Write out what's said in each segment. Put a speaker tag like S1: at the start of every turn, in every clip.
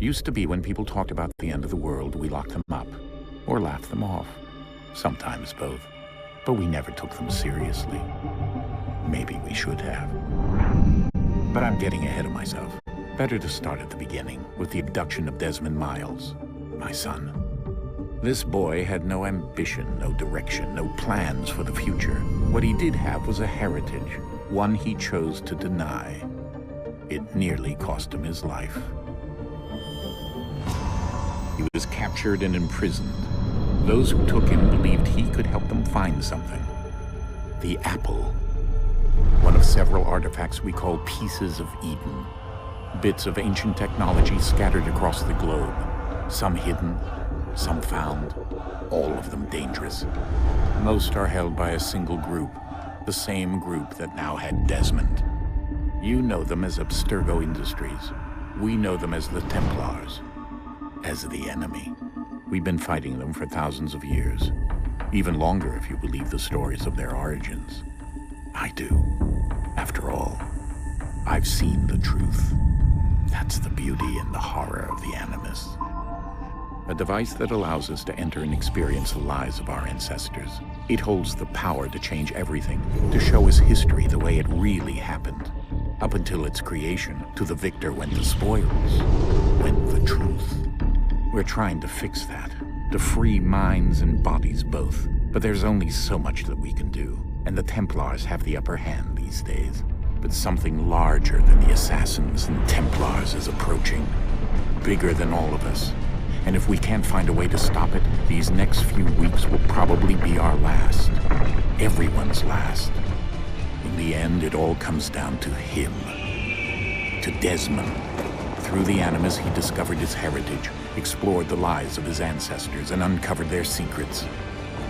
S1: Used to be when people talked about the end of the world, we locked them up. Or laughed them off. Sometimes both. But we never took them seriously. Maybe we should have. But I'm getting ahead of myself. Better to start at the beginning, with the abduction of Desmond Miles, my son. This boy had no ambition, no direction, no plans for the future. What he did have was a heritage, one he chose to deny. It nearly cost him his life. He was captured and imprisoned. Those who took him believed he could help them find something. The apple. One of several artifacts we call Pieces of Eden. Bits of ancient technology scattered across the globe. Some hidden, some found, all of them dangerous. Most are held by a single group, the same group that now had Desmond. You know them as Abstergo Industries. We know them as the Templars, as the enemy. We've been fighting them for thousands of years, even longer if you believe the stories of their origins. I do. After all, I've seen the truth. That's the beauty and the horror of the Animus. A device that allows us to enter and experience the lives of our ancestors. It holds the power to change everything, to show us history the way it really happened. Up until its creation, to the victor went the spoils, went the truth. We're trying to fix that, to free minds and bodies both. But there's only so much that we can do, and the Templars have the upper hand these days. But something larger than the Assassins and Templars is approaching, bigger than all of us. And if we can't find a way to stop it, these next few weeks will probably be our last. Everyone's last. In the end, it all comes down to him. To Desmond. Through the Animus, he discovered his heritage, explored the lives of his ancestors, and uncovered their secrets.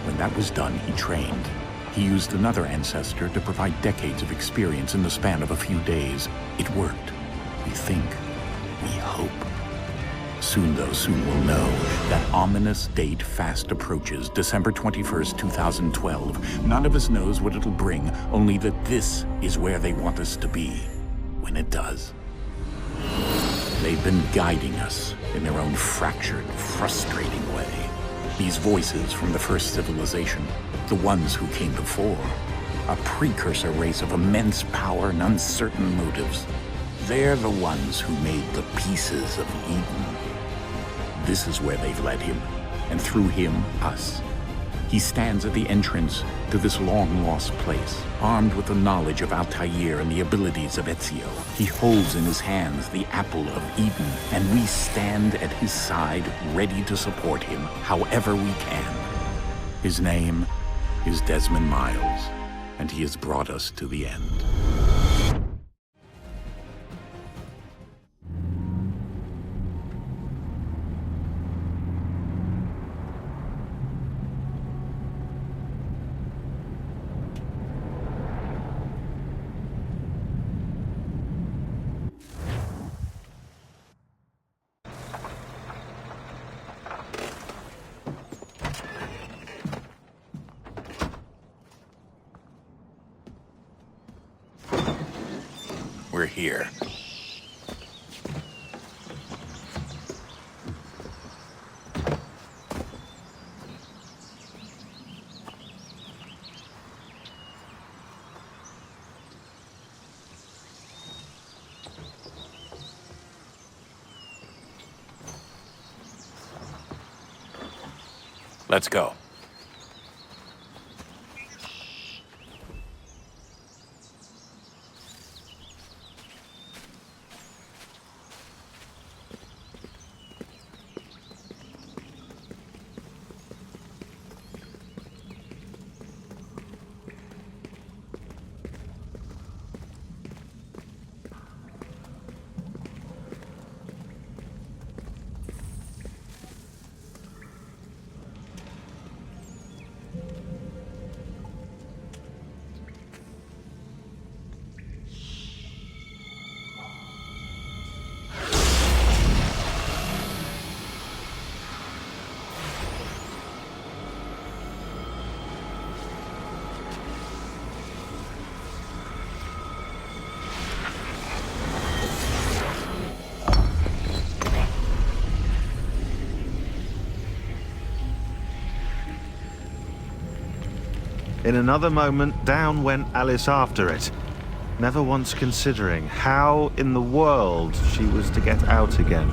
S1: When that was done, he trained. He used another ancestor to provide decades of experience in the span of a few days. It worked. We think. We hope. Soon, though, soon we'll know. That ominous date fast approaches, December 21st, 2012. None of us knows what it'll bring, only that this is where they want us to be, when it does. They've been guiding us in their own fractured, frustrating way. These voices from the first civilization, the ones who came before, a precursor race of immense power and uncertain motives. They're the ones who made the Pieces of Eden. This is where they've led him, and through him, us. He stands at the entrance to this long-lost place, armed with the knowledge of Altair and the abilities of Ezio. He holds in his hands the Apple of Eden, and we stand at his side, ready to support him however we can. His name is Desmond Miles, and he has brought us to the end. We're here. Let's go.
S2: In another moment, down went Alice after it, never once considering how in the world she was to get out again.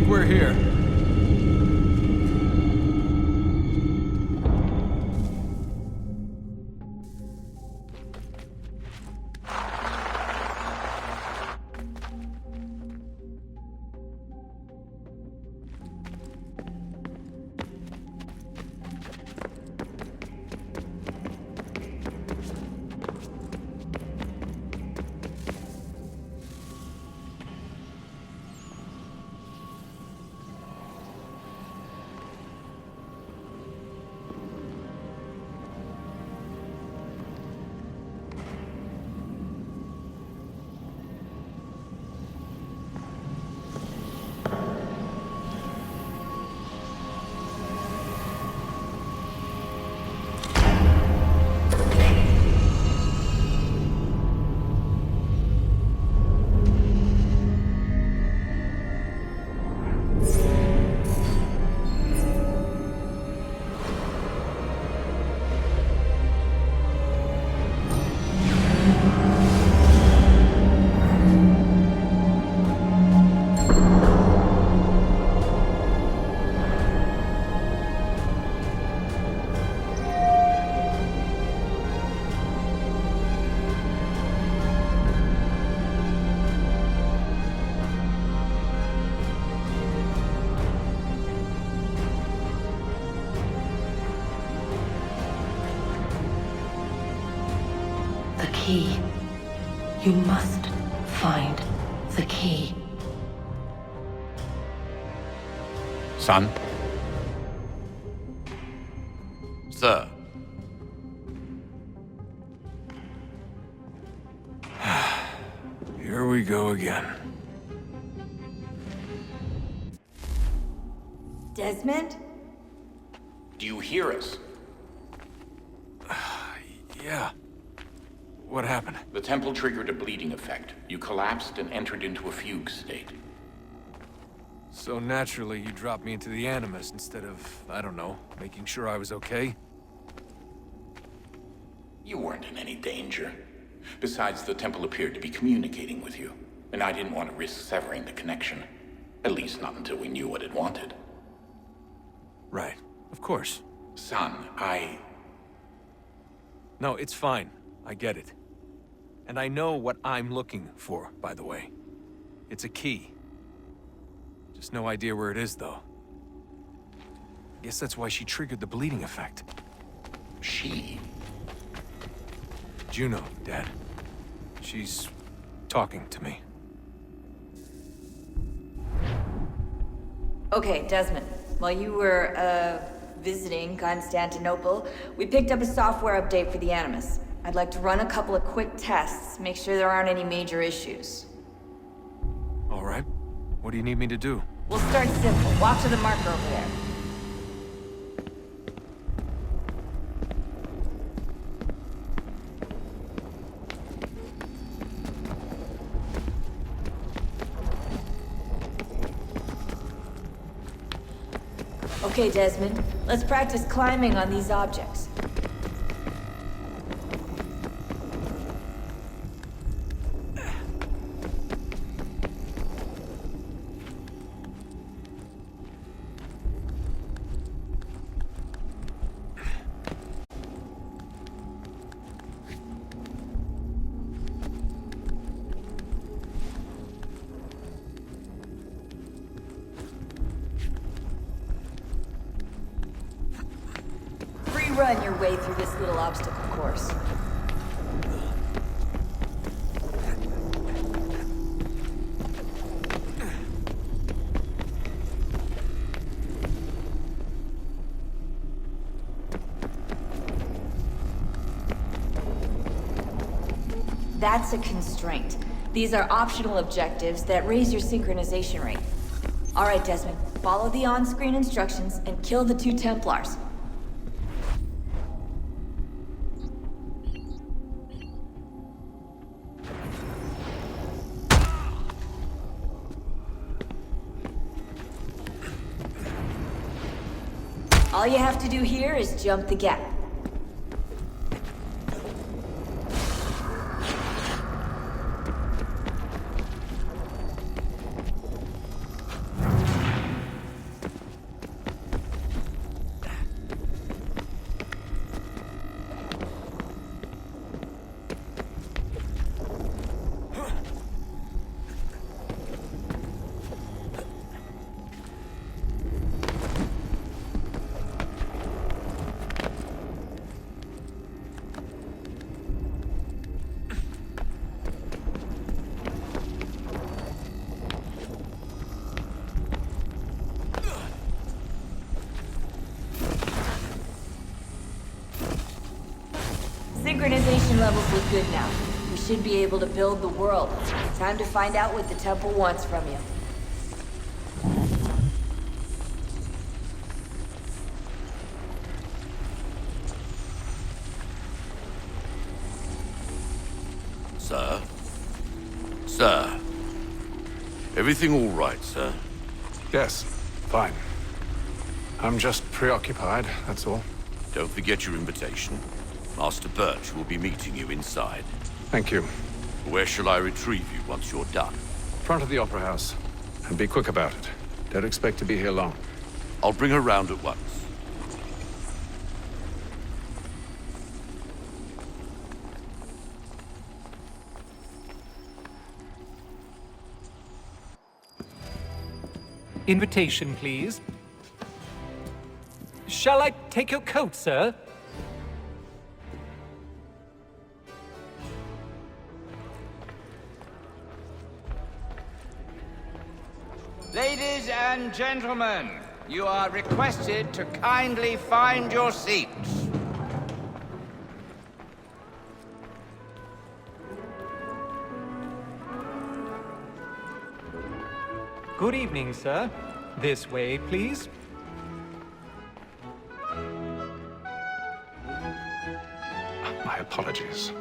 S3: We're here.
S4: The key. You must find the key.
S1: Son?
S3: Sir. Here we go again.
S5: Desmond?
S1: Do you hear us?
S3: Yeah. What happened?
S1: The temple triggered a bleeding effect. You collapsed and entered into a fugue state.
S3: So naturally, you dropped me into the Animus instead of, I don't know, making sure I was okay?
S1: You weren't in any danger. Besides, the temple appeared to be communicating with you, and I didn't want to risk severing the connection. At least not until we knew what it wanted.
S3: Right. Of course.
S1: Son,
S3: No, it's fine. I get it. And I know what I'm looking for, by the way. It's a key. Just no idea where it is, though. Guess that's why she triggered the bleeding effect.
S1: She?
S3: Juno, Dad. She's talking to me.
S5: Okay, Desmond. While you were, visiting Constantinople, we picked up a software update for the Animus. I'd like to run a couple of quick tests, make sure there aren't any major issues.
S3: All right. What do you need me to do?
S5: We'll start simple. Walk to the marker over there. Okay, Desmond. Let's practice climbing on these objects. run your way through this little obstacle course. That's a constraint. These are optional objectives that raise your synchronization rate. Alright, Desmond, follow the on-screen instructions and kill the 2 Templars. All you have to do here is jump the gap. Synchronization levels look good now. We should be able to build the world. Time to find out what the temple wants from you.
S6: Sir? Sir? Everything all right, sir?
S3: Yes, fine. I'm just preoccupied, that's all.
S6: Don't forget your invitation. Master Birch will be meeting you inside.
S3: Thank you.
S6: Where shall I retrieve you once you're done?
S3: Front of the Opera House. And be quick about it. Don't expect to be here long.
S6: I'll bring her round at once.
S7: Invitation, please. Shall I take your coat, sir?
S8: Ladies and gentlemen, you are requested to kindly find your seats.
S7: Good evening, sir. This way, please.
S3: My apologies.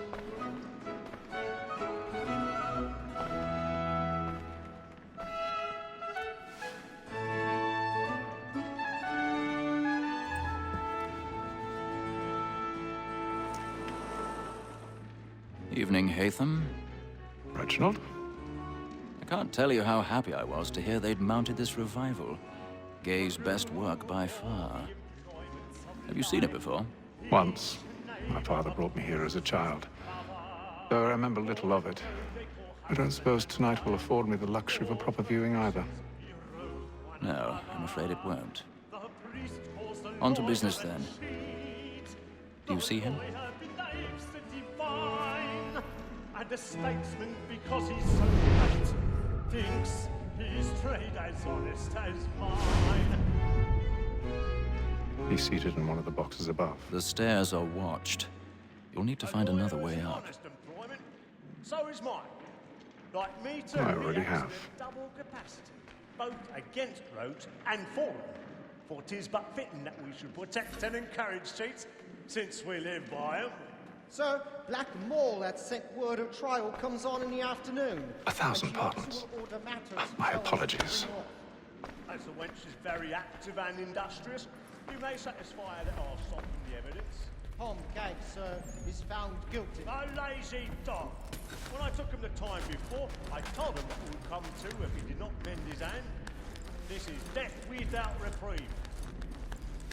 S9: Evening, Haytham.
S3: Reginald?
S9: I can't tell you how happy I was to hear they'd mounted this revival. Gay's best work by far. Have you seen it before?
S3: Once. My father brought me here as a child. Though I remember little of it. I don't suppose tonight will afford me the luxury of a proper viewing either.
S9: No, I'm afraid it won't. On to business, then. Do you see him?
S10: And a statesman because he's so great thinks his trade as honest as mine.
S3: He's seated in one of the boxes above.
S9: The stairs are watched. You'll need to find another way up.
S10: Honest employment, so is mine. Like me too.
S3: I already
S10: he acts
S3: have.
S10: with double capacity, both against rogues and for them. For 'tis but fitting that we should protect and encourage cheats, since we live by 'em.
S11: Sir, Black Mall had sent word of trial comes on in the afternoon.
S3: 1,000 pardons. My apologies.
S10: As the wench is very active and industrious, you may satisfy her that I'll soften the evidence.
S11: Tom Gag, sir, is found guilty.
S10: A lazy dog. When I took him the time before, I told him what would come to if he did not bend his hand. This is death without reprieve.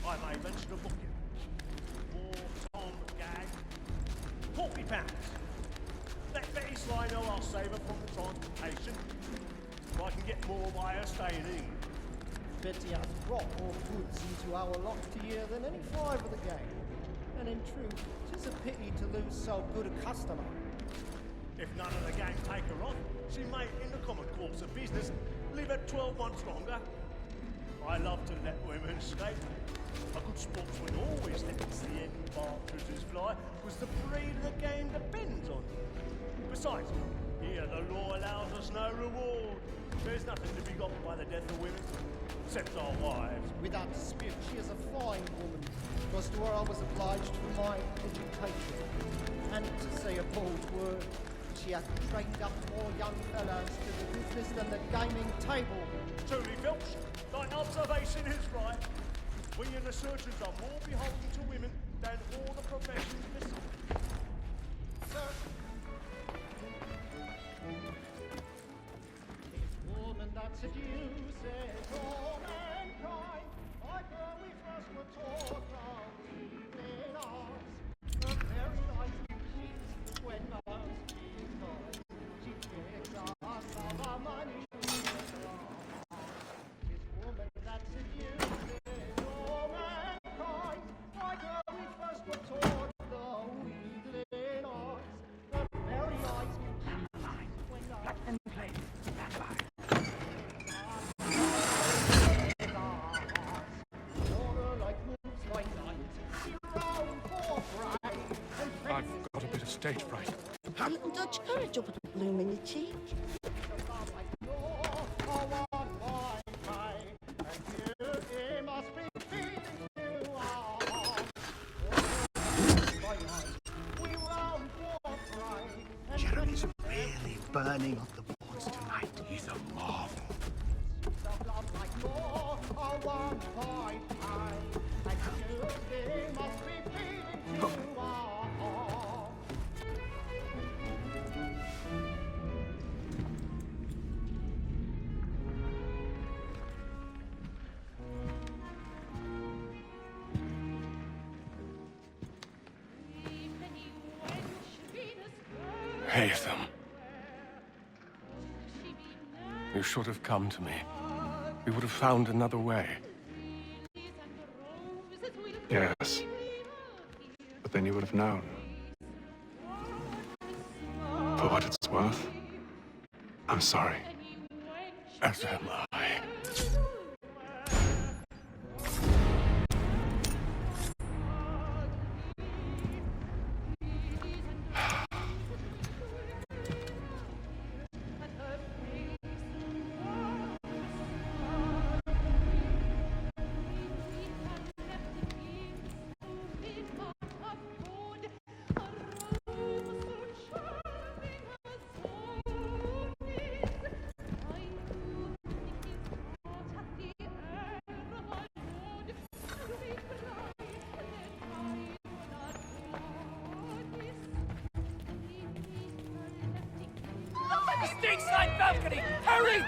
S10: I may mention a booking. For Tom Gag, £40. Let Betty Sly know I'll save her from the transportation. If I can get more by her staying in.
S11: Betty has brought more goods into our locked here than any five of the gang. and in truth, 'tis a pity to lose so good a customer.
S10: If none of the gang take her off, she may, in the common course of business, live at 12 months longer. I love to let women skate. A good sportsman always lets the end partridges fly, because the breed of the game depends on them. Besides, here the law allows us no reward. There's nothing to be got by the death of women, except our wives.
S11: Without dispute, she is a fine woman, because to her I was obliged for my education. And to say a bold word, she hath trained up more young fellows to the business than the gaming table.
S10: Truly, Phelps, thine observation is right. We and the surgeons are more beholden to women than all the professions missing.
S11: Sir, this woman that seduces all mankind, like her we first were taught our evening hours. Her very eyes cheats when most she's not. She gives us all our money. This woman that seduces all mankind, like her we first were taught the weakling arts. Her very eyes cheats when most
S3: I've got a bit of stage fright.
S12: A little Dutch courage up at the bloom in your cheek.
S13: Jeremy's really burning up the boards tonight. He's a marvel.
S3: Haytham. You should have come to me. We would have found another way.
S14: Yes. But then you would have known. For what it's worth, I'm sorry.
S3: As am I.
S8: Stateside balcony! Hurry!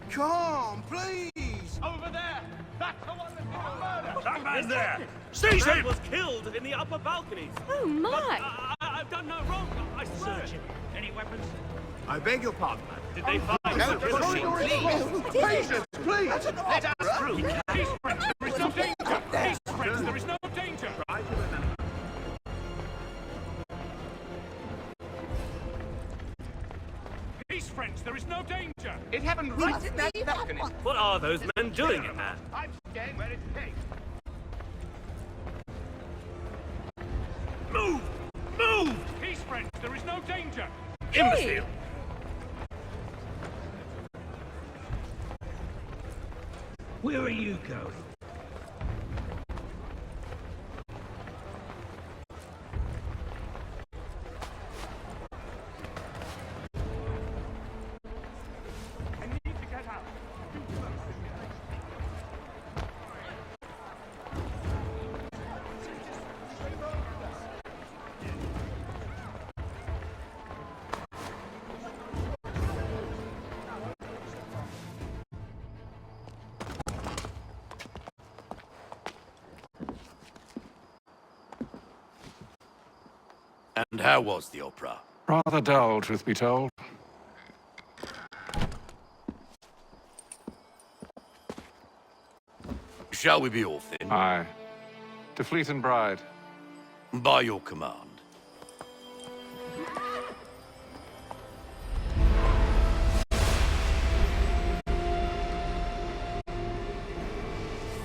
S13: Come, please!
S8: Over there! That's the one that's been murdered!
S10: That man there!
S8: Seize him!
S10: was killed in the upper balconies.
S12: Oh, my!
S10: I've done no wrong. I swear. Search him. Any weapons?
S13: I beg your pardon, madam.
S10: Did they find
S13: No, the corridor is closed. Patience, please!
S10: Let us through. Peace, friends, there is no danger. Peace, friends, there is no danger.
S13: Try to remember.
S10: Peace, friends, there is no danger.
S8: It happened right in that balcony.
S10: What are those men doing in there?
S8: I'm staying where it takes.
S10: Move! Move! Peace, friends, there is no danger.
S12: Hey!
S10: Imbecile!
S8: Where are you going?
S10: I need to get out.
S6: And how was the opera?
S14: Rather dull, truth be told.
S6: Shall we be off then?
S14: Aye. To Fleet and Bride.
S6: By your command.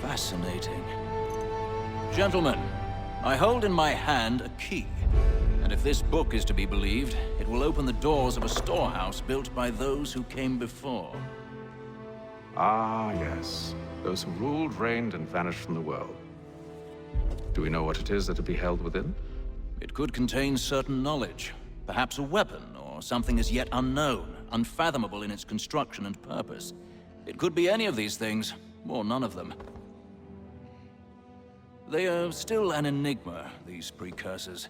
S9: Fascinating. Gentlemen, I hold in my hand a key. And if this book is to be believed, it will open the doors of a storehouse built by those who came before.
S14: Ah, yes. Those who ruled, reigned, and vanished from the world. Do we know what it is that will be held within?
S9: It could contain certain knowledge. Perhaps a weapon, or something as yet unknown, unfathomable in its construction and purpose. It could be any of these things, or none of them. They are still an enigma, these precursors.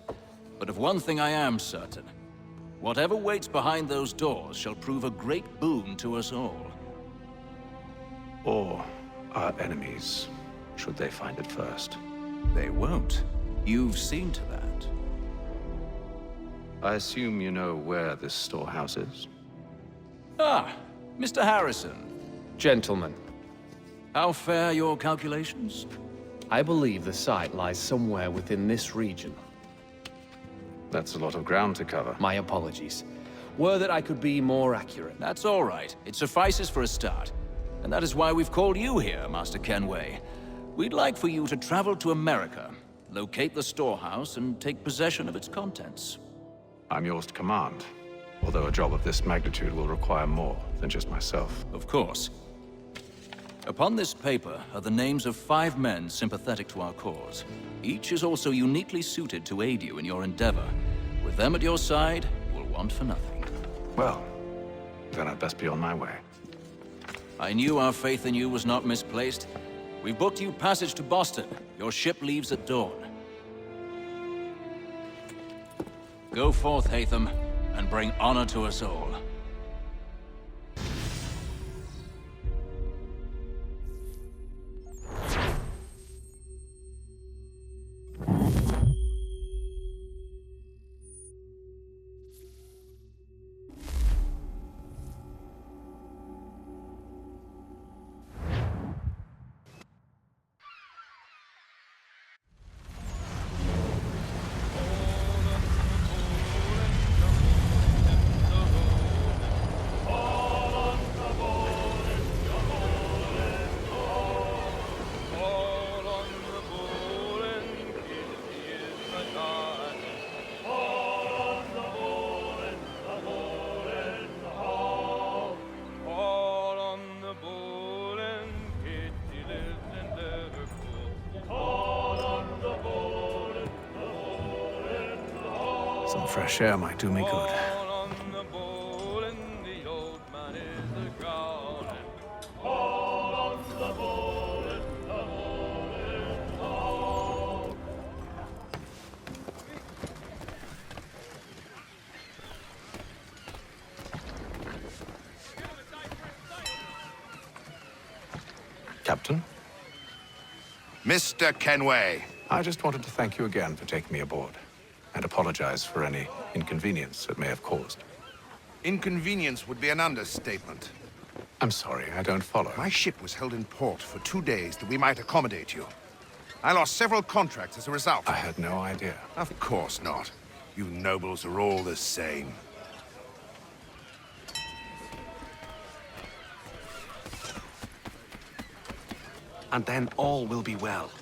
S9: But of one thing I am certain. Whatever waits behind those doors shall prove a great boon to us all.
S14: Or our enemies, should they find it first.
S9: They won't. You've seen to that.
S14: I assume you know where this storehouse is?
S9: Ah, Mr. Harrison.
S15: Gentlemen,
S9: How fare your calculations?
S15: I believe the site lies somewhere within this region.
S14: That's a lot of ground to cover.
S15: My apologies. Were that I could be more accurate.
S9: That's all right. It suffices for a start. And that is why we've called you here, Master Kenway. We'd like for you to travel to America, locate the storehouse, and take possession of its contents.
S14: I'm yours to command, although a job of this magnitude will require more than just myself.
S9: Of course. Upon this paper are the names of 5 men sympathetic to our cause. Each is also uniquely suited to aid you in your endeavor. With them at your side, we'll want for nothing.
S14: Well, then I'd best be on my way.
S9: I knew our faith in you was not misplaced. We've booked you passage to Boston. Your ship leaves at dawn. Go forth, Hatham, and bring honor to us all.
S14: Some fresh air might do me good. Captain?
S6: Mr. Kenway.
S14: I just wanted to thank you again for taking me aboard, and apologize for any inconvenience it may have caused.
S6: Inconvenience would be an understatement.
S14: I'm sorry, I don't follow.
S6: My ship was held in port for 2 days that we might accommodate you. I lost several contracts as a result.
S14: I had no idea.
S6: Of course not. You nobles are all the same.
S13: And then all will be well.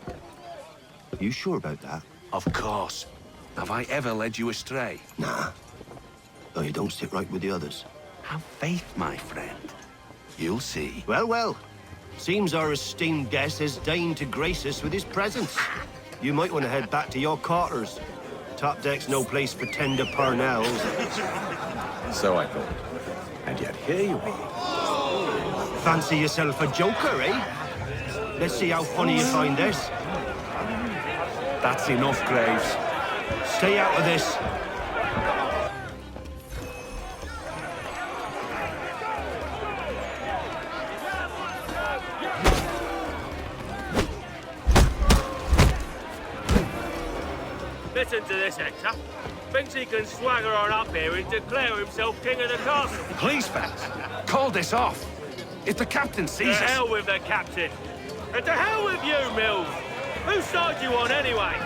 S16: You sure about that?
S13: Of course. Have I ever led you astray?
S16: Nah. Though you don't sit right with the others.
S13: Have faith, my friend. You'll see.
S16: Well, well. Seems our esteemed guest has deigned to grace us with his presence. You might want to head back to your quarters. Top deck's no place for tender parnells.
S14: So I thought. And yet here you are.
S16: Fancy yourself a joker, eh? Let's see how funny you find this.
S13: That's enough, Graves.
S16: Stay out of this.
S10: Listen to this, Hector. Thinks he can swagger on up here and declare himself king of the castle.
S13: Please, fellas, call this off. If the captain sees us...
S10: To hell with the captain. And to hell with you, Mills. Whose side you on, anyway?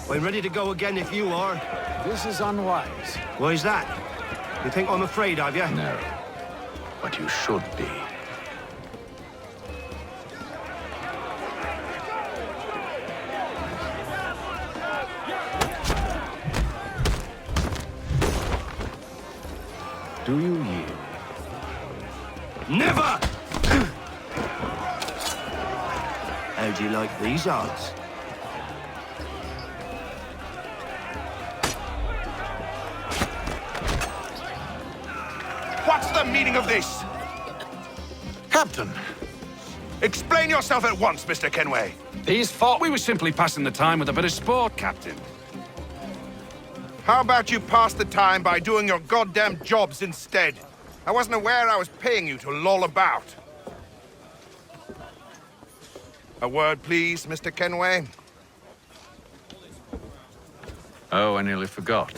S16: I'm ready to go again if you are.
S14: This is unwise.
S16: Why's that? You think I'm afraid of you?
S14: No. But you should be. Do you yield?
S16: Never! How'd you like these odds?
S6: What's the meaning of this?
S14: Captain!
S6: Explain yourself at once, Mr. Kenway.
S14: These thought we were simply passing the time with a bit of sport, Captain.
S6: How about you pass the time by doing your goddamn jobs instead? I wasn't aware I was paying you to loll about. A word, please, Mr. Kenway.
S14: Oh, I nearly forgot.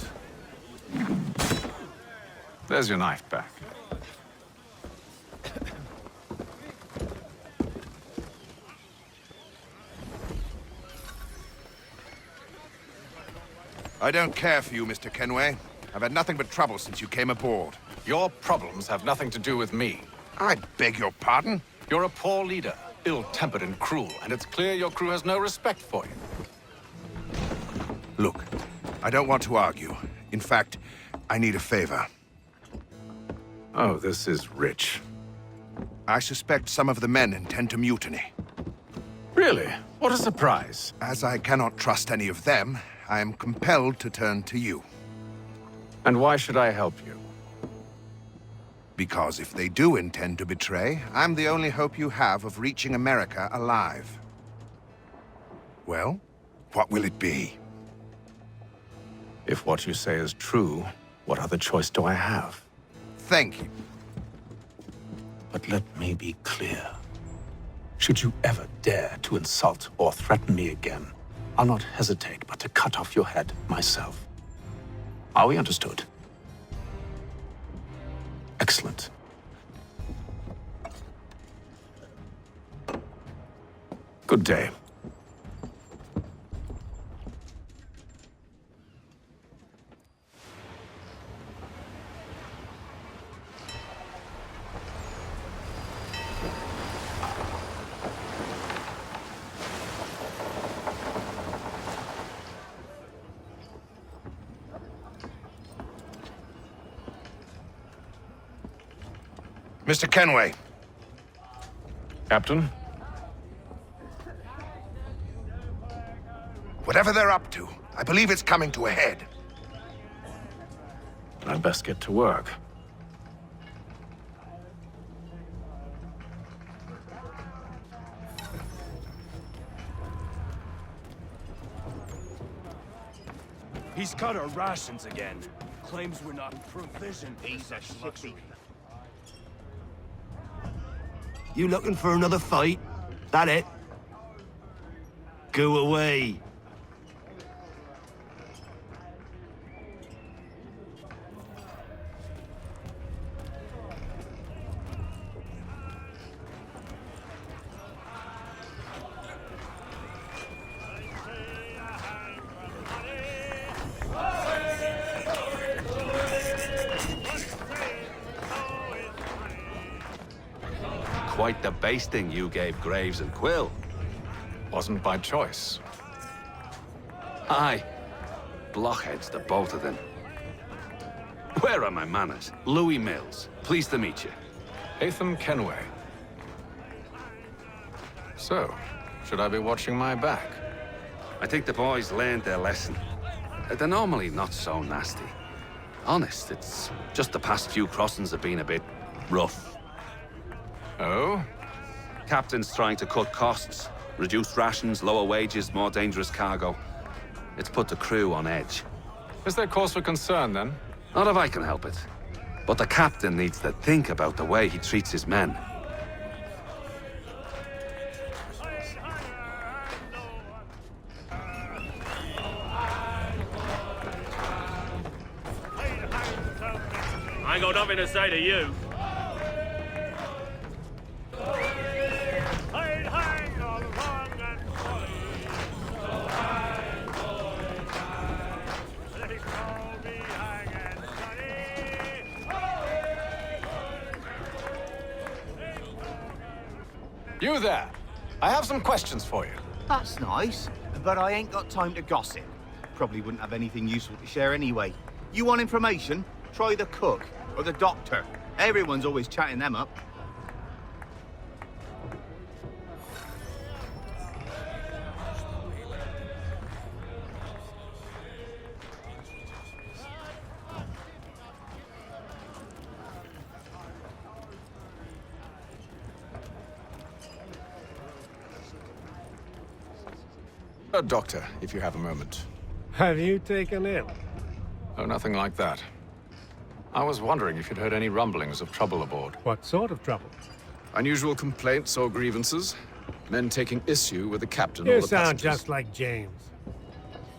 S14: There's your knife back.
S6: I don't care for you, Mr. Kenway. I've had nothing but trouble since you came aboard.
S14: Your problems have nothing to do with me.
S6: I beg your pardon?
S14: You're a poor leader, ill-tempered and cruel, and it's clear your crew has no respect for you.
S6: Look, I don't want to argue. In fact, I need a favor.
S14: Oh, this is rich.
S6: I suspect some of the men intend to mutiny.
S14: Really? What a surprise.
S6: As I cannot trust any of them, I am compelled to turn to you.
S14: And why should I help you?
S6: Because if they do intend to betray, I'm the only hope you have of reaching America alive. Well, what will it be?
S14: If what you say is true, what other choice do I have?
S6: Thank you.
S14: But let me be clear. Should you ever dare to insult or threaten me again, I'll not hesitate but to cut off your head myself. Are we understood? Excellent. Good day.
S6: Mr. Kenway.
S14: Captain?
S6: Whatever they're up to, I believe it's coming to a head.
S14: I'd best get to work.
S17: He's cut our rations again. Claims we're not provisioned.
S16: He's a luxury. You looking for another fight? That it? Go away.
S17: Quite the basting you gave Graves and Quill.
S14: Wasn't by choice.
S17: Aye. Blockheads, the both of them. Where are my manners? Louis Mills. Pleased to meet you.
S14: Haytham Kenway. So, should I be watching my back?
S17: I think the boys learned their lesson. They're normally not so nasty. Honest, it's just the past few crossings have been a bit rough.
S14: Oh?
S17: Captain's trying to cut costs. Reduced rations, lower wages, more dangerous cargo. It's put the crew on edge.
S14: Is there cause for concern, then?
S17: Not if I can help it. But the captain needs to think about the way he treats his men.
S18: I got nothing to say to you.
S19: You there. I have some questions for you.
S13: That's nice, but I ain't got time to gossip. Probably wouldn't have anything useful to share anyway. You want information? Try the cook or the doctor. Everyone's always chatting them up.
S19: A doctor, if you have a moment.
S20: Have you taken ill?
S19: Oh, nothing like that. I was wondering if you'd heard any rumblings of trouble aboard.
S20: What sort of trouble?
S19: Unusual complaints or grievances? Men taking issue with the captain
S20: You
S19: or the
S20: sound
S19: passengers?
S20: just like James.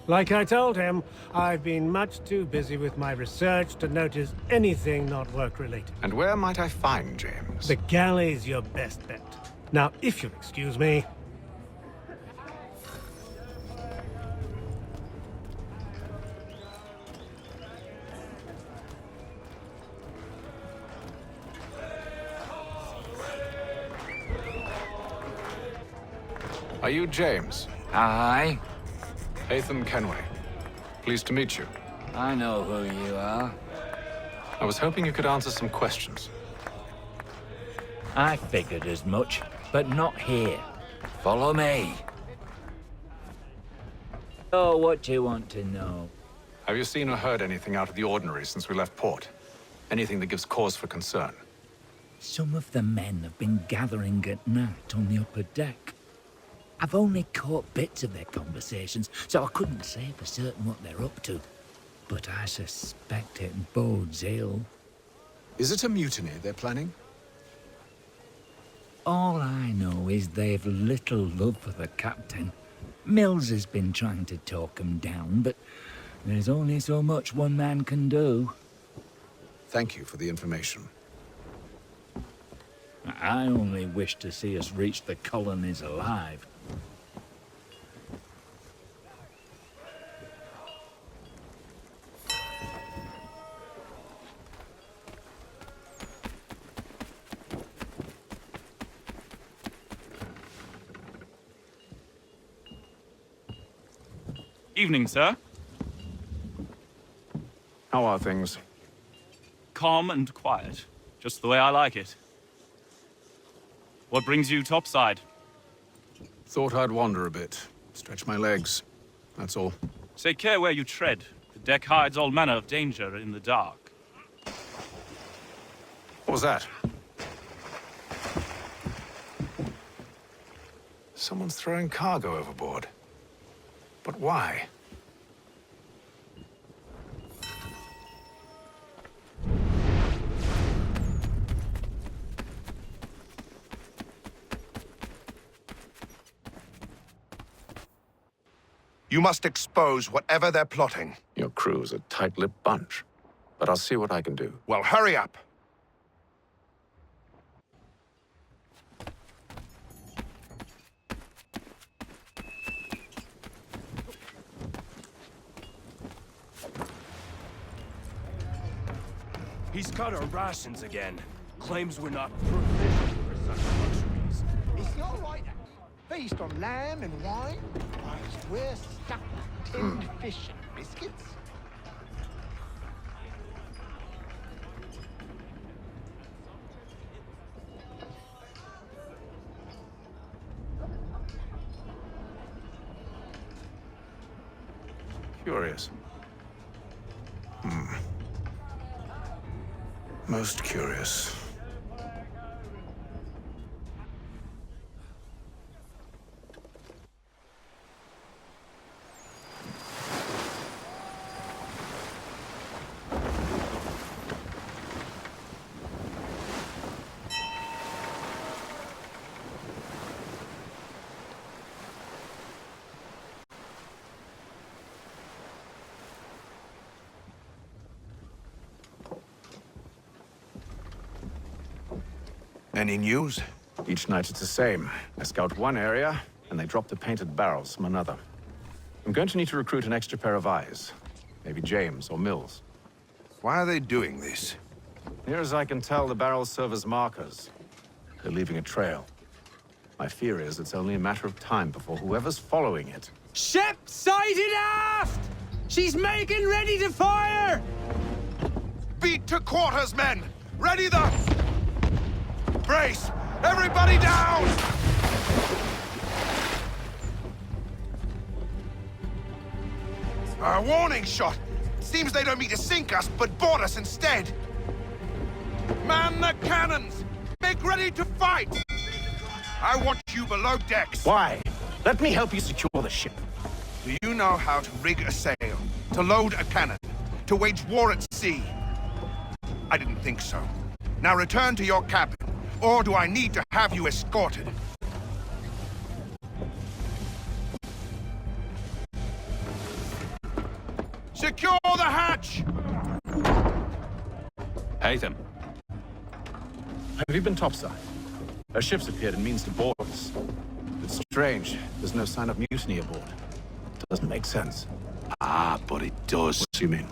S20: Like I told him, I've been much too busy with my research to notice anything not work-related.
S19: And where might I find James?
S20: The galley's your best bet. Now, if you'll excuse me...
S19: Are you James?
S21: Aye.
S19: Haytham Kenway. Pleased to meet you.
S21: I know who you are.
S19: I was hoping you could answer some questions.
S21: I figured as much, but not here. Follow me. Oh, what do you want to know?
S19: Have you seen or heard anything out of the ordinary since we left port? Anything that gives cause for concern?
S21: Some of the men have been gathering at night on the upper deck. I've only caught bits of their conversations, so I couldn't say for certain what they're up to. But I suspect it bodes ill.
S19: Is it a mutiny they're planning?
S21: All I know is they've little love for the captain. Mills has been trying to talk him down, but there's only so much one man can do.
S19: Thank you for the information.
S21: I only wish to see us reach the colonies alive.
S18: Evening, sir.
S19: How are things?
S18: Calm and quiet. Just the way I like it. What brings you topside?
S19: Thought I'd wander a bit. Stretch my legs. That's all.
S18: Take care where you tread. The deck hides all manner of danger in the dark.
S19: What was that? Someone's throwing cargo overboard. But why?
S6: You must expose whatever they're plotting.
S19: Your crew's a tight-lipped bunch. But I'll see what I can do.
S6: Well, hurry up!
S22: He's cut our rations again. Claims we're not provisioned for such luxuries.
S13: It's not like that. Feast on lamb and wine, whilst we're stuck with tinned fish and biscuits.
S19: Curious. Most curious.
S6: Any news?
S19: Each night it's the same. I scout one area, and they drop the painted barrels from another. I'm going to need to recruit an extra pair of eyes. Maybe James or Mills.
S6: Why are they doing this?
S19: Near as I can tell, the barrels serve as markers. They're leaving a trail. My fear is it's only a matter of time before whoever's following it...
S2: Ship sighted aft! She's making ready to fire!
S6: Beat to quarters, men! Ready the... Brace! Everybody down! A warning shot! Seems they don't mean to sink us, but board us instead! Man the cannons! Make ready to fight! I want you below decks!
S14: Why? Let me help you secure the ship.
S6: Do you know how to rig a sail? To load a cannon? To wage war at sea? I didn't think so. Now return to your cabin, or do I need to have you escorted? Secure the hatch!
S17: Haytham.
S19: Have you been topside? A ship's appeared and means to board us. It's strange. There's no sign of mutiny aboard. Doesn't make sense.
S17: Ah, but it does.
S19: What do you mean?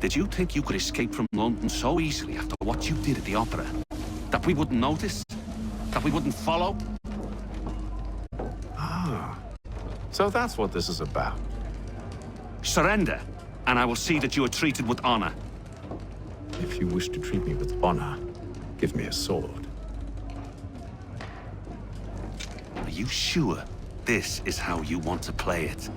S17: Did you think you could escape from London so easily after what you did at the opera? That we wouldn't notice? That we wouldn't follow?
S19: Ah. So that's what this is about.
S17: Surrender, and I will see that you are treated with honor.
S19: If you wish to treat me with honor, give me a sword.
S17: Are you sure this is how you want to play it?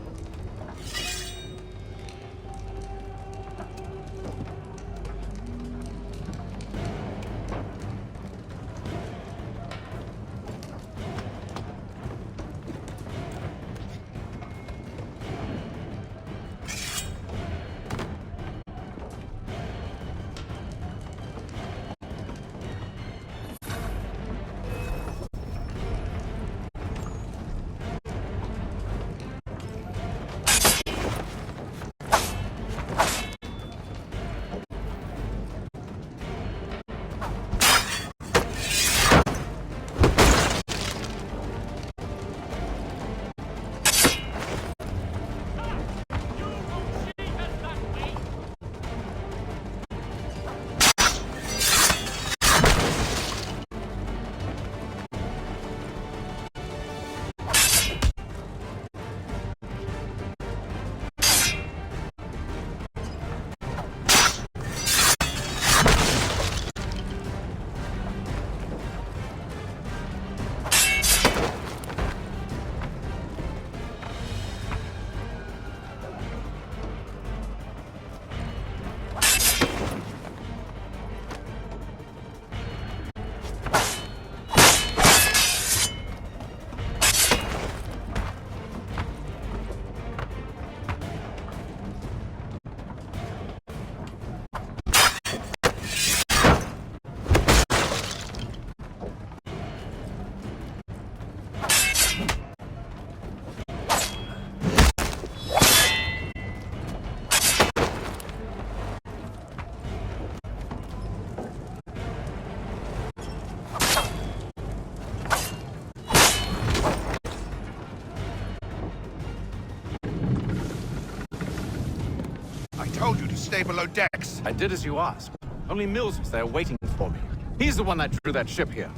S6: I told you to stay below decks.
S19: I did as you asked. Only Mills was there waiting for me. He's the one that drew that ship here.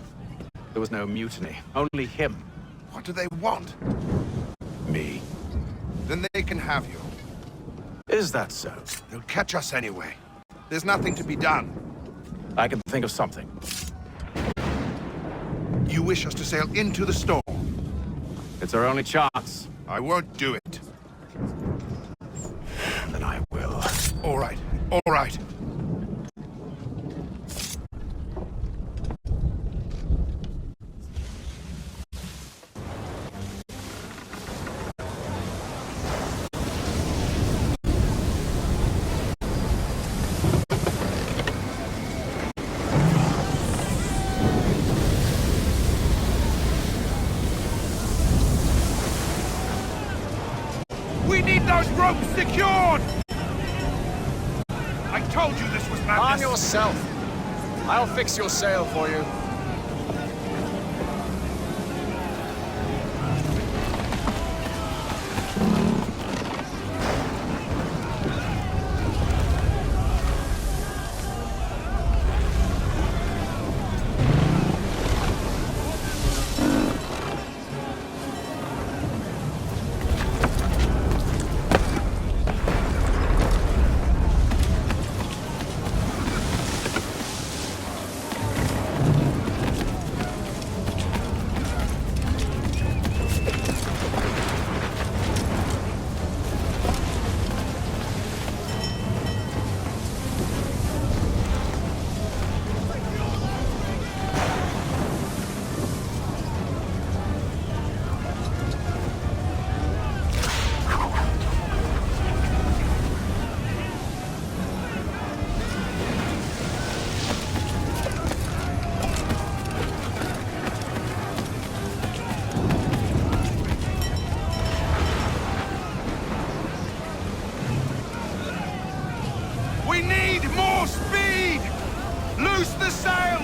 S19: There was no mutiny, only him.
S6: What do they want?
S19: Me.
S6: Then they can have you.
S19: Is that so?
S6: They'll catch us anyway. There's nothing to be done.
S19: I can think of something.
S6: You wish us to sail into the storm?
S19: It's our only chance.
S6: I won't do it.
S19: Then I will.
S6: All right, all right. We need those ropes secured! I told you this was madness.
S15: Arm yourself. I'll fix your sail for you.
S6: Loose the sails!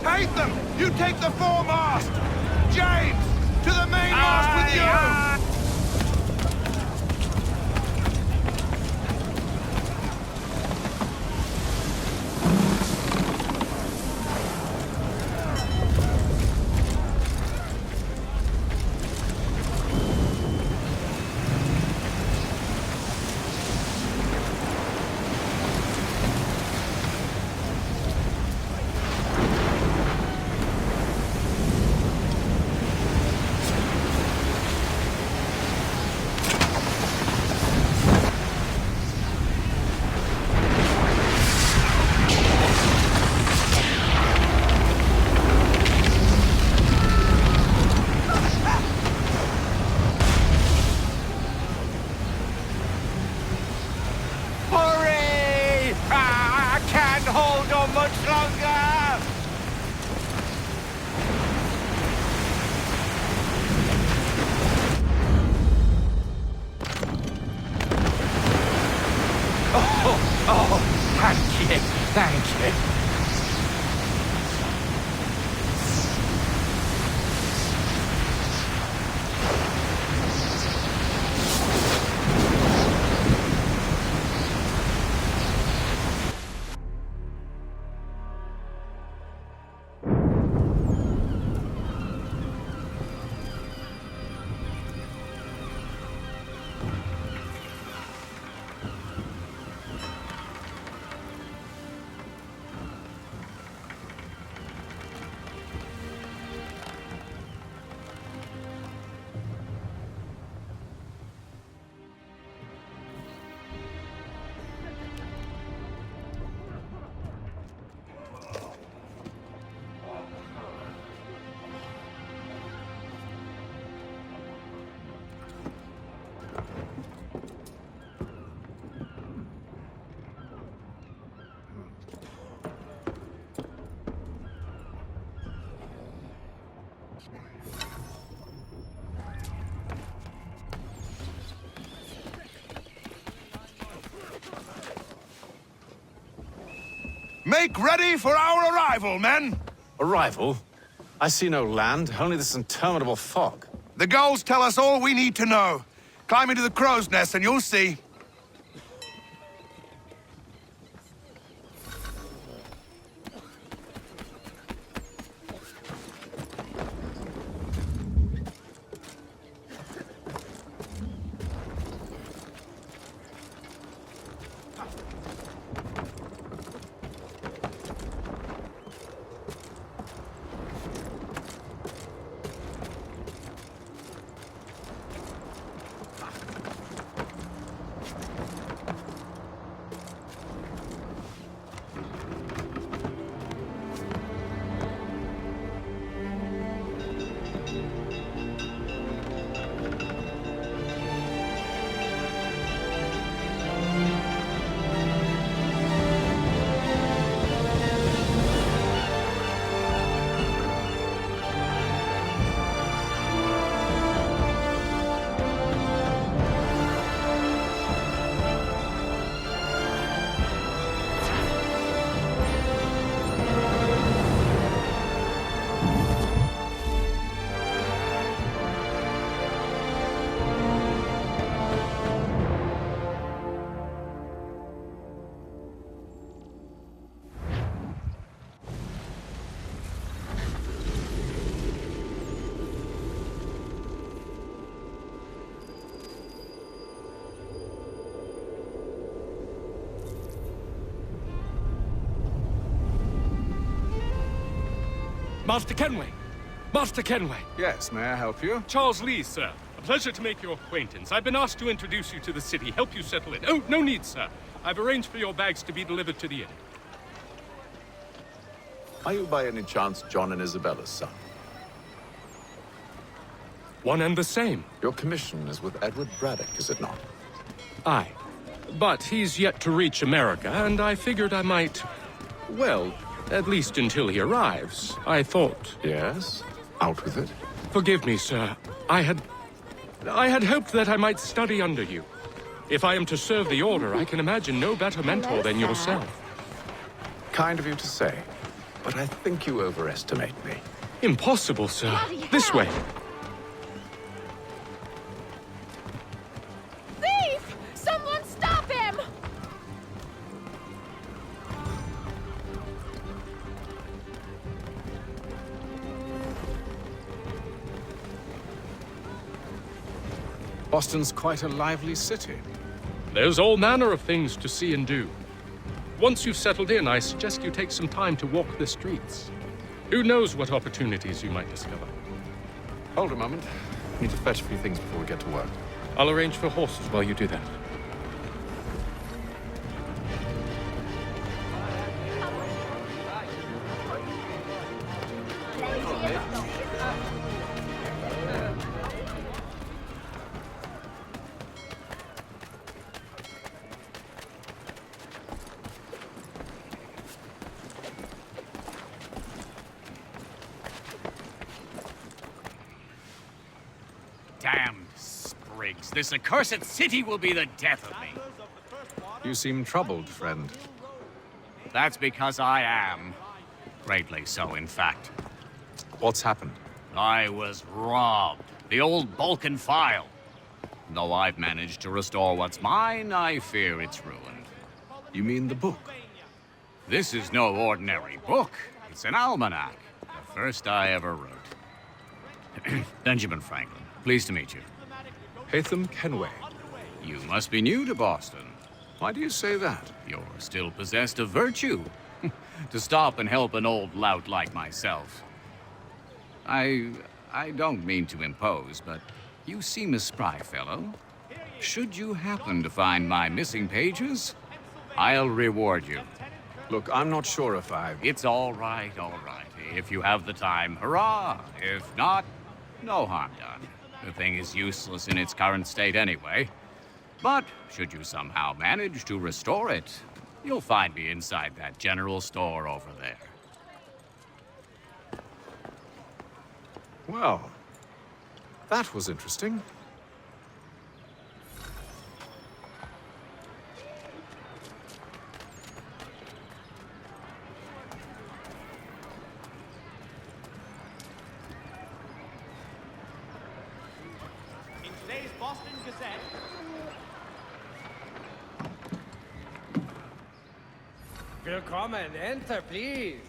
S6: Take them! You take the foremast! James! To the mainmast with you! Make ready for our arrival, men!
S19: Arrival? I see no land, only this interminable fog.
S6: The gulls tell us all we need to know. Climb into the crow's nest and you'll see.
S22: Master Kenway! Master Kenway!
S19: Yes, may I help you?
S22: Charles Lee, sir. A pleasure to make your acquaintance. I've been asked to introduce you to the city, help you settle in. Oh, no need, sir. I've arranged for your bags to be delivered to the inn.
S19: Are you by any chance John and Isabella's son?
S22: One and the same.
S19: Your commission is with Edward Braddock, is it not?
S22: Aye. But he's yet to reach America, and I figured I might... well, at least until he arrives. I thought...
S19: Yes? Out with it.
S22: Forgive me, sir. I had hoped that I might study under you. If I am to serve the Order, I can imagine no better mentor than yourself.
S19: Kind of you to say, but I think you overestimate me.
S22: Impossible, sir. This way.
S1: Thief! Someone stop him!
S19: Boston's quite a lively city.
S22: There's all manner of things to see and do. Once you've settled in, I suggest you take some time to walk the streets. Who knows what opportunities you might discover.
S19: Hold a moment. I need to fetch a few things before we get to work.
S22: I'll arrange for horses while you do that.
S4: Damned sprigs. This accursed city will be the death of me.
S19: You seem troubled, friend.
S4: That's because I am. Greatly so, in fact.
S19: What's happened?
S4: I was robbed. The old Balkan file. Though I've managed to restore what's mine, I fear it's ruined.
S19: You mean the book?
S4: This is no ordinary book. It's an almanac. The first I ever wrote. Benjamin Franklin. Pleased to meet you.
S19: Haytham Kenway.
S4: You must be new to Boston.
S19: Why do you say that?
S4: You're still possessed of virtue. To stop and help an old lout like myself. I don't mean to impose, but you seem a spry fellow. Should you happen to find my missing pages, I'll reward you.
S19: Look, I'm not sure if
S4: It's all right, all right. If you have the time, hurrah! If not, no harm done. The thing is useless in its current state anyway. But should you somehow manage to restore it, you'll find me inside that general store over there.
S19: Well, that was interesting.
S11: In today's Boston Gazette.
S2: Willkommen, enter, please.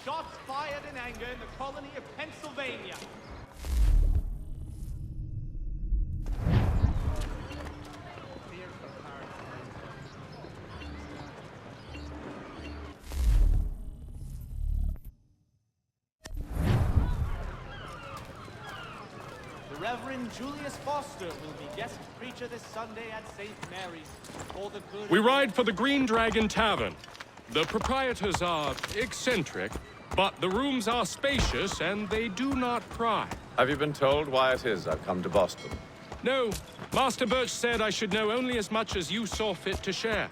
S11: Shots fired in anger in the colony of Pennsylvania. The Reverend Julius Foster will be guest preacher this Sunday at St. Mary's for the good.
S22: We ride for the Green Dragon Tavern. The proprietors are eccentric, but the rooms are spacious and they do not pry.
S19: Have you been told why it is I've come to Boston?
S22: No, Master Birch said I should know only as much as you saw fit to share.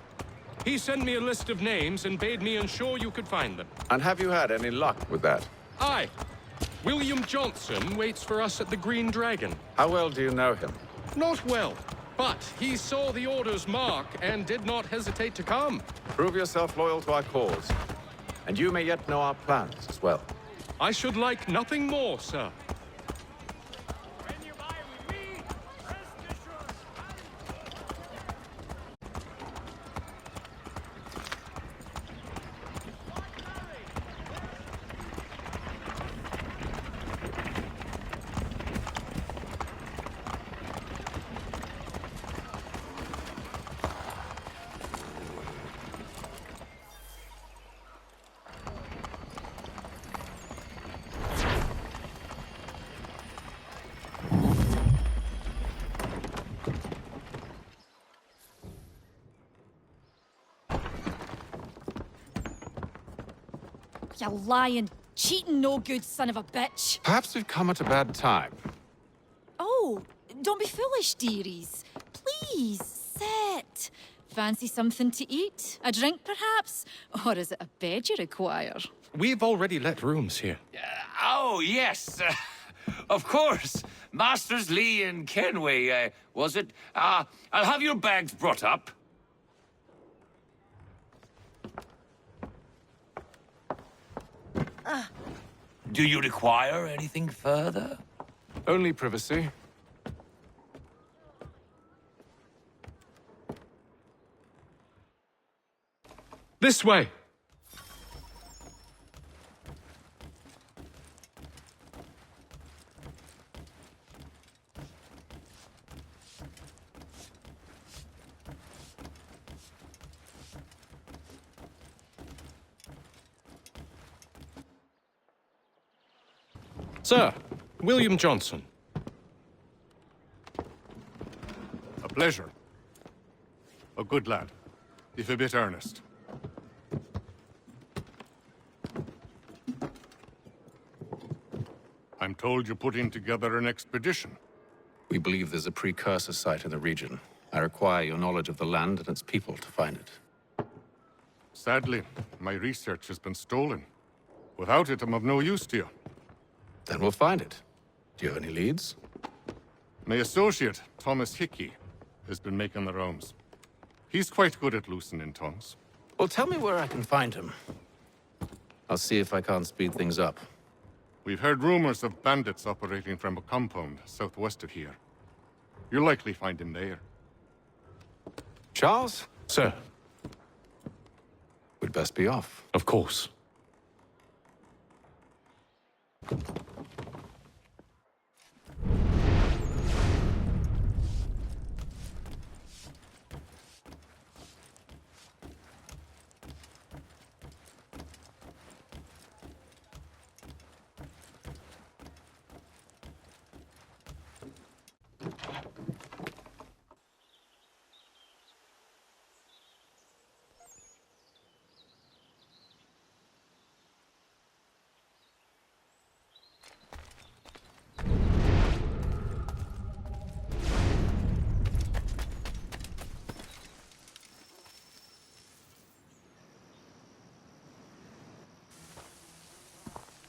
S22: He sent me a list of names and bade me ensure you could find them.
S19: And have you had any luck with that?
S22: Aye. William Johnson waits for us at the Green Dragon.
S19: How well do you know him?
S22: Not well, but he saw the order's mark and did not hesitate to come.
S19: Prove yourself loyal to our cause, and you may yet know our plans as well.
S22: I should like nothing more, sir.
S1: You lying Cheating no good, son of a bitch.
S19: Perhaps we've come at a bad time.
S1: Oh, don't be foolish, dearies. Please, sit. Fancy something to eat? A drink, perhaps? Or is it a bed you require?
S22: We've already let rooms here.
S4: Oh, yes. Of course. Masters Lee and Kenway, was it? I'll have your bags brought up. Do you require anything further?
S19: Only privacy.
S22: This way! Sir, William Johnson.
S5: A pleasure. A good lad, if a bit earnest. I'm told you're putting together an expedition.
S19: We believe there's a precursor site in the region. I require your knowledge of the land and its people to find it.
S5: Sadly, my research has been stolen. Without it, I'm of no use to you.
S19: Then we'll find it. Do you have any leads?
S5: My associate, Thomas Hickey, has been making the rounds. He's quite good at loosening tongues.
S19: Well, tell me where I can find him. I'll see if I can't speed things up.
S5: We've heard rumors of bandits operating from a compound southwest of here. You'll likely find him there.
S19: Charles? Sir. We'd best be off.
S22: Of course.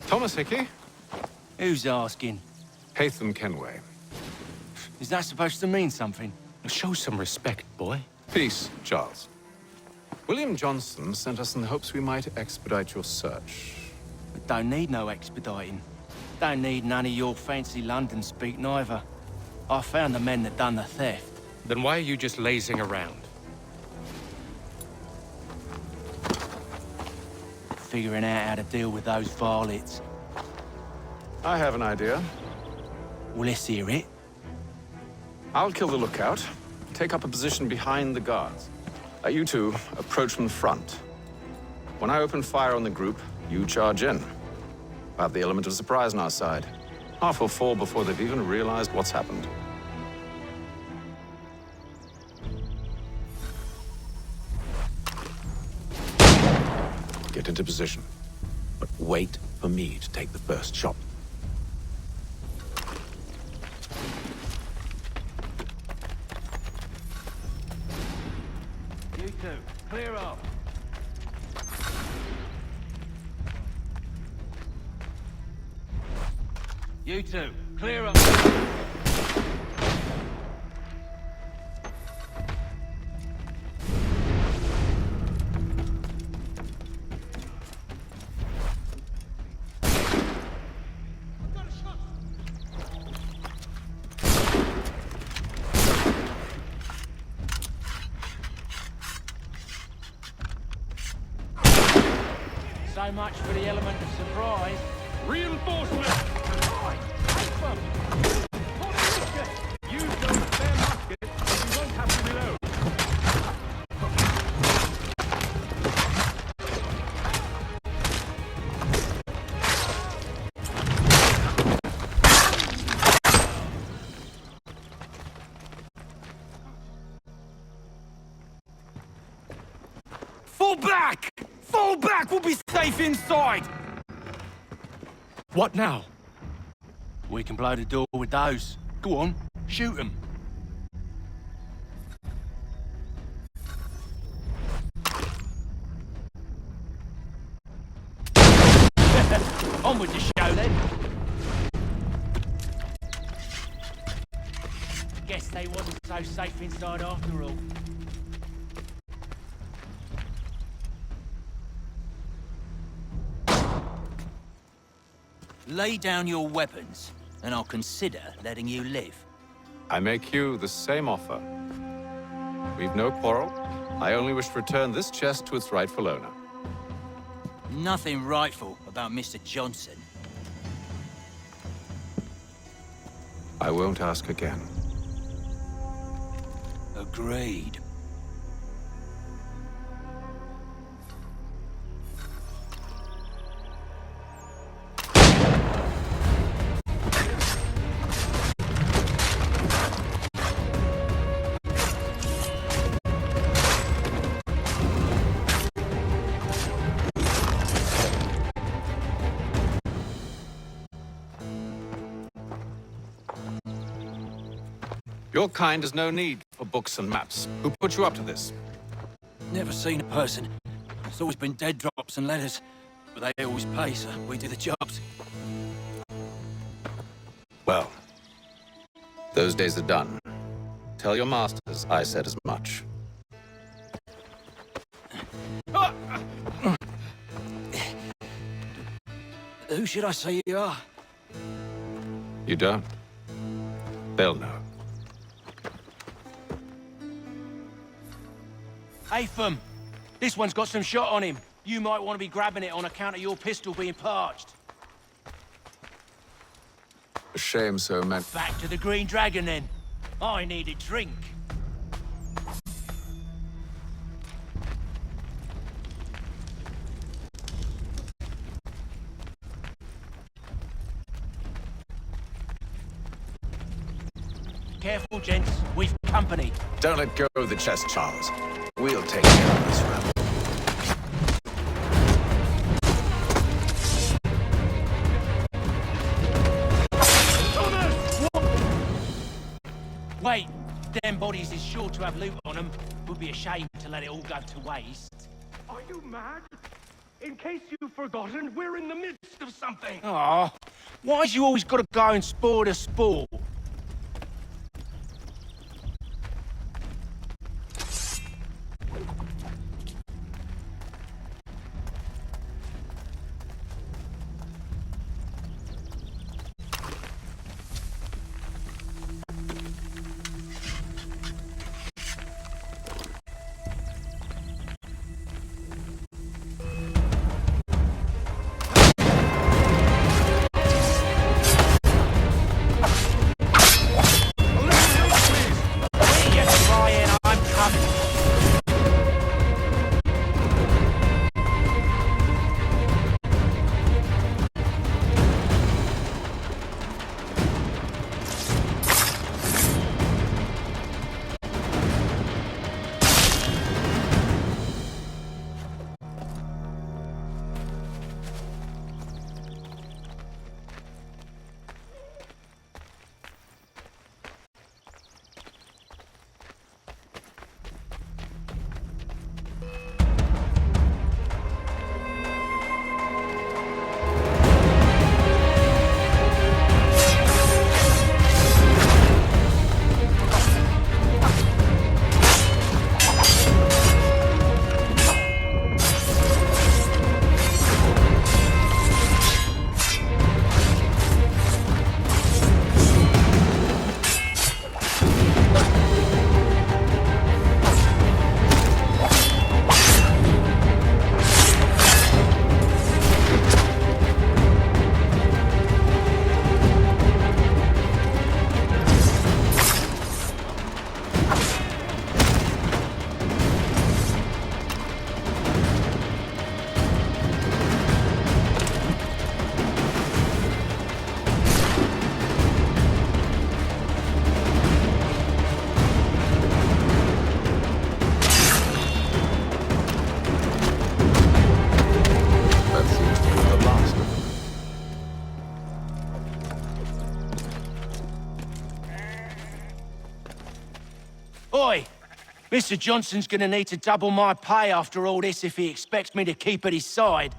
S19: Thomas Hickey?
S7: Who's asking?
S19: Haytham Kenway.
S7: Is that supposed to mean something?
S22: Show some respect, boy.
S19: Peace, Charles. William Johnson sent us in the hopes we might expedite your search.
S7: But don't need no expediting. Don't need none of your fancy London speak neither. I found the men that done the theft.
S22: Then why are you just lazing around?
S7: Figuring out how to deal with those varlets.
S19: I have an idea.
S7: Well, let's hear it.
S19: I'll kill the lookout. Take up a position behind the guards. You two approach from the front. When I open fire on the group, you charge in. I have the element of surprise on our side. Half will fall before they've even realized what's happened. Get into position. But wait for me to take the first shot.
S7: You two, clear off. You two, clear up. So much for the element of surprise.
S22: Reinforcement!
S7: You don't spare musket, you won't have to reload.
S8: Fall back! Fall back! We'll be safe inside!
S22: What now?
S7: We can blow the door with those. Go on, shoot them. On with the show then. Guess they wasn't so safe inside after all.
S9: Lay down your weapons, and I'll consider letting you live.
S19: I make you the same offer. We've no quarrel. I only wish to return this chest to its rightful owner.
S9: Nothing rightful about Mr. Johnson.
S19: I won't ask again.
S9: Agreed.
S19: Your kind has no need for books and maps. Who put you up to this?
S7: Never seen a person. It's always been dead drops and letters. But they always pay, so we do the jobs.
S19: Well, those days are done. Tell your masters I said as much.
S7: Who should I say you are?
S19: You don't? They'll know.
S7: Atham, this one's got some shot on him. You might want to be grabbing it on account of your pistol being parched.
S19: A shame so many...
S7: Back to the Green Dragon, then. I need a drink. Careful, gents. We've company.
S19: Don't let go of the chest, Charles. We'll take care of this round.
S7: Wait, them bodies is sure to have loot on them. Would be a shame to let it all go to waste.
S10: Are you mad? In case you've forgotten, we're in the midst of something.
S7: Aw, why's you always got to go and spoil the sport? Oi! Mr. Johnson's gonna need to double my pay after all this if he expects me to keep at his side.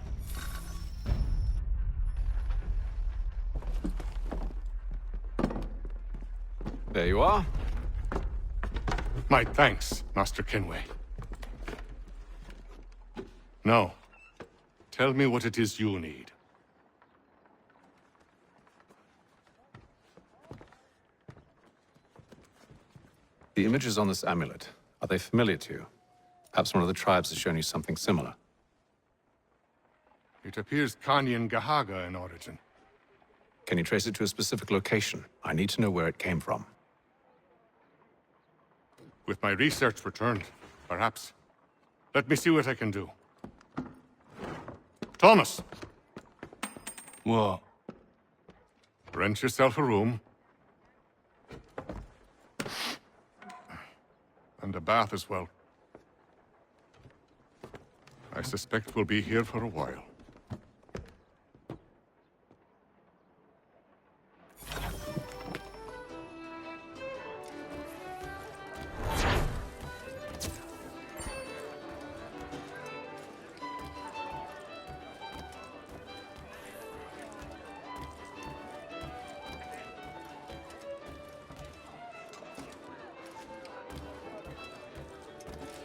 S19: There you are.
S5: My thanks, Master Kenway. Now, tell me what it is you need.
S19: The images on this amulet, are they familiar to you? Perhaps one of the tribes has shown you something similar.
S5: It appears Kanyan Gahaga in origin.
S19: Can you trace it to a specific location? I need to know where it came from.
S5: With my research returned, perhaps. Let me see what I can do. Thomas!
S7: What?
S5: Rent yourself a room. And a bath as well. I suspect we'll be here for a while.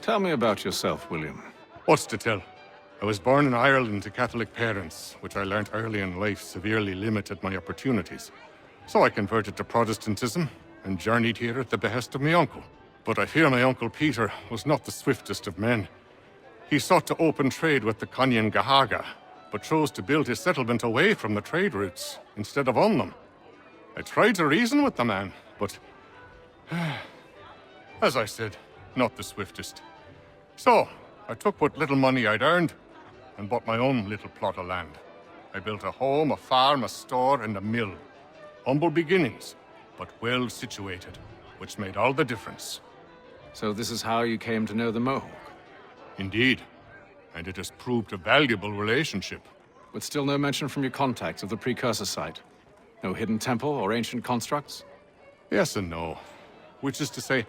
S19: Tell me about yourself, William.
S5: What's to tell? I was born in Ireland to Catholic parents, which I learnt early in life severely limited my opportunities. So I converted to Protestantism and journeyed here at the behest of my uncle. But I fear my uncle Peter was not the swiftest of men. He sought to open trade with the Kanyan Gahaga, but chose to build his settlement away from the trade routes instead of on them. I tried to reason with the man, but as I said, not the swiftest. So, I took what little money I'd earned and bought my own little plot of land. I built a home, a farm, a store, and a mill. Humble beginnings, but well situated, which made all the difference.
S19: So this is how you came to know the Mohawk?
S5: Indeed, and it has proved a valuable relationship.
S19: But still no mention from your contacts of the precursor site? No hidden temple or ancient constructs?
S5: Yes and no. Which is to say,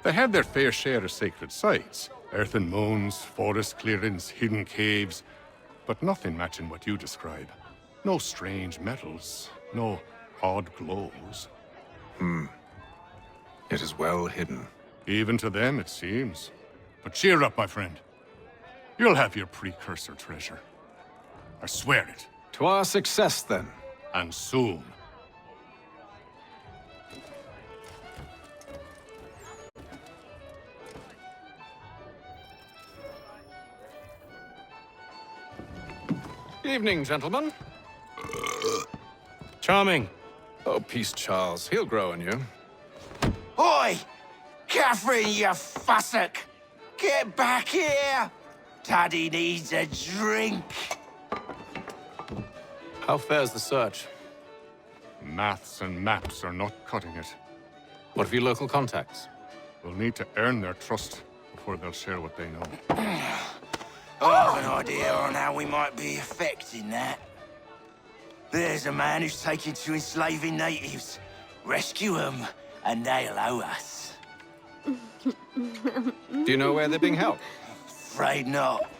S5: they have their fair share of sacred sites. Earthen mounds, forest clearings, hidden caves, but nothing matching what you describe. No strange metals, no odd glows.
S19: It is well hidden.
S5: Even to them, it seems. But cheer up, my friend. You'll have your precursor treasure. I swear it.
S19: To our success, then.
S5: And soon.
S19: Evening, gentlemen.
S22: Charming.
S19: Oh, peace, Charles. He'll grow on you.
S7: Oi! Catherine, you fussock! Get back here! Daddy needs a drink.
S19: How fares the search?
S5: Maths and maps are not cutting it.
S19: What of your local contacts?
S5: We'll need to earn their trust before they'll share what they know.
S7: I have an idea on how we might be affecting that. There's a man who's taken to enslaving natives. Rescue them, and they'll owe us.
S19: Do you know where they're being held?
S7: Afraid not.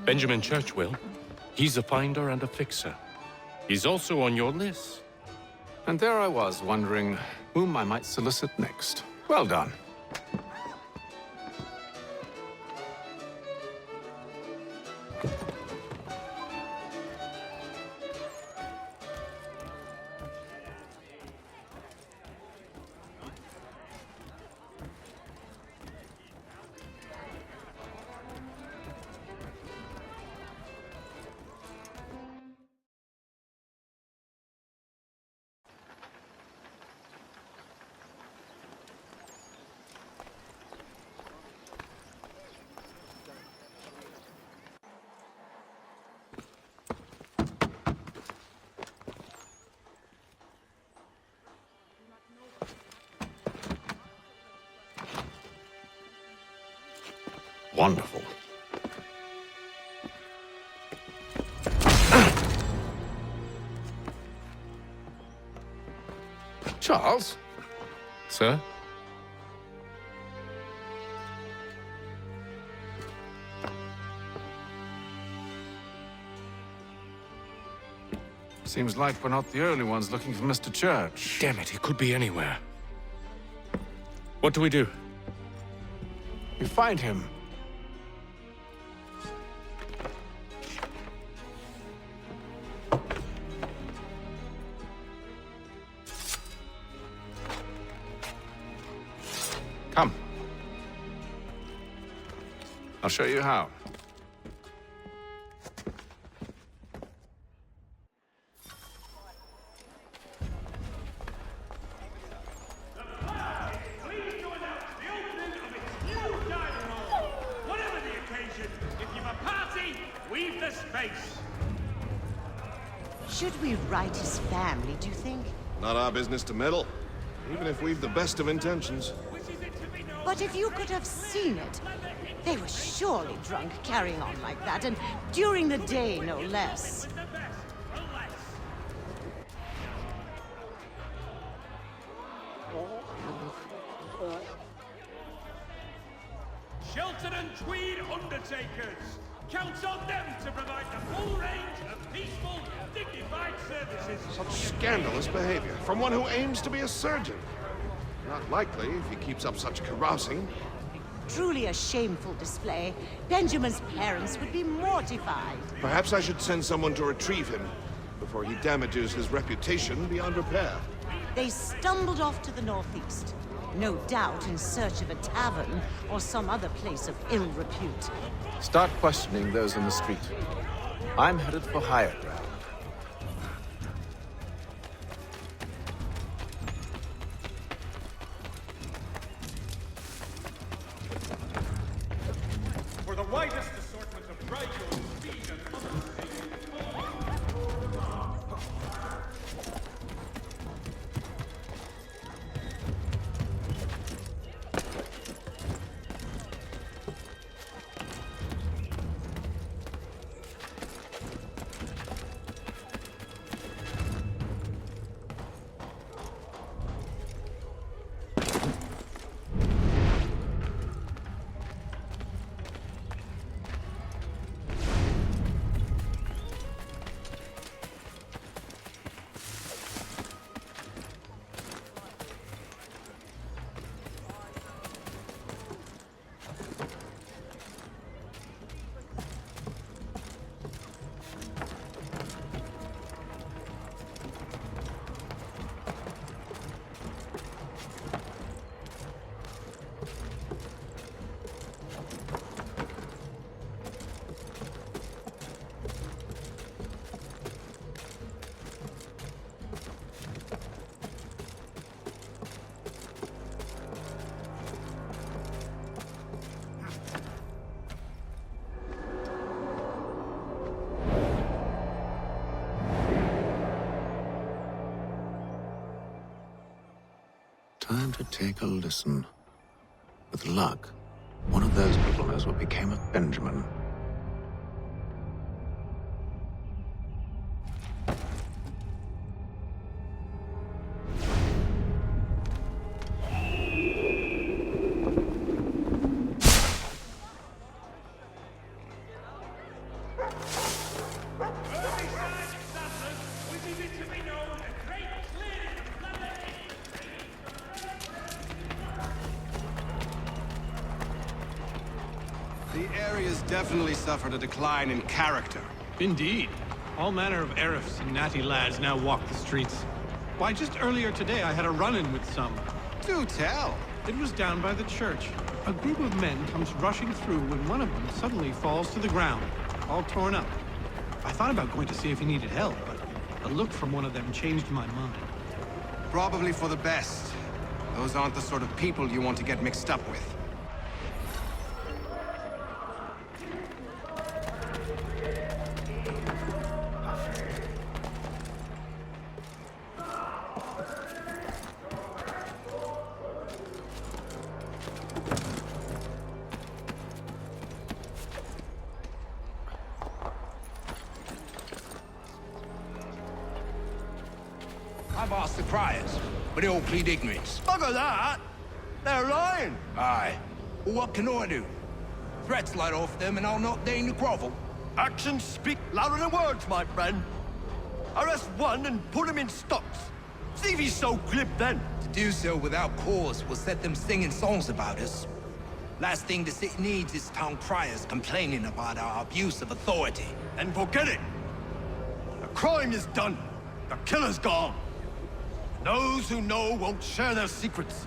S22: Benjamin Churchwill. He's a finder and a fixer. He's also on your list.
S19: And there I was, wondering whom I might solicit next. Well done. Wonderful. Charles?
S22: Sir?
S19: Seems like we're not the only ones looking for Mr. Church.
S22: Damn it, he could be anywhere. What do we do?
S19: We find him. Come. I'll show you how.
S3: Should we write his family, do you think?
S12: Not our business to meddle, even if we've the best of intentions.
S3: But if you could have seen it, they were surely drunk carrying on like that, and during the day, no less.
S2: Shelton and Tweed Undertakers. Counts on them to provide the full range of peaceful, dignified services.
S12: Such scandalous behavior from one who aims to be a surgeon. Not likely if he keeps up such carousing.
S3: Truly a shameful display. Benjamin's parents would be mortified.
S12: Perhaps I should send someone to retrieve him before he damages his reputation beyond repair.
S3: They stumbled off to the northeast. No doubt in search of a tavern or some other place of ill repute.
S19: Start questioning those in the street. I'm headed for higher ground.
S2: For the widest assortment of Rigel, speed, and other
S14: Time to take a listen. With luck, one of those people knows what became of Benjamin.
S23: The area's definitely suffered a decline in character.
S24: Indeed. All manner of Arifs and natty lads now walk the streets. Why, just earlier today I had a run-in with some.
S23: Do tell.
S24: It was down by the church. A group of men comes rushing through when one of them suddenly falls to the ground, all torn up. I thought about going to see if he needed help, but a look from one of them changed my mind.
S23: Probably for the best. Those aren't the sort of people you want to get mixed up with.
S7: I've asked the criers, but they all plead ignorance.
S16: Bugger that! They're lying!
S7: Aye. Well, what can I do? Threats light off them and I'll not deign to grovel.
S16: Actions speak louder than words, my friend. Arrest one and put him in stocks. See if he's so glib then.
S13: To do so without cause will set them singing songs about us. Last thing the city needs is town criers complaining about our abuse of authority.
S16: And forget it. The crime is done. The killer's gone. Those who know won't share their secrets.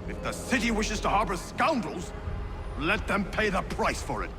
S16: If the city wishes to harbor scoundrels, let them pay the price for it.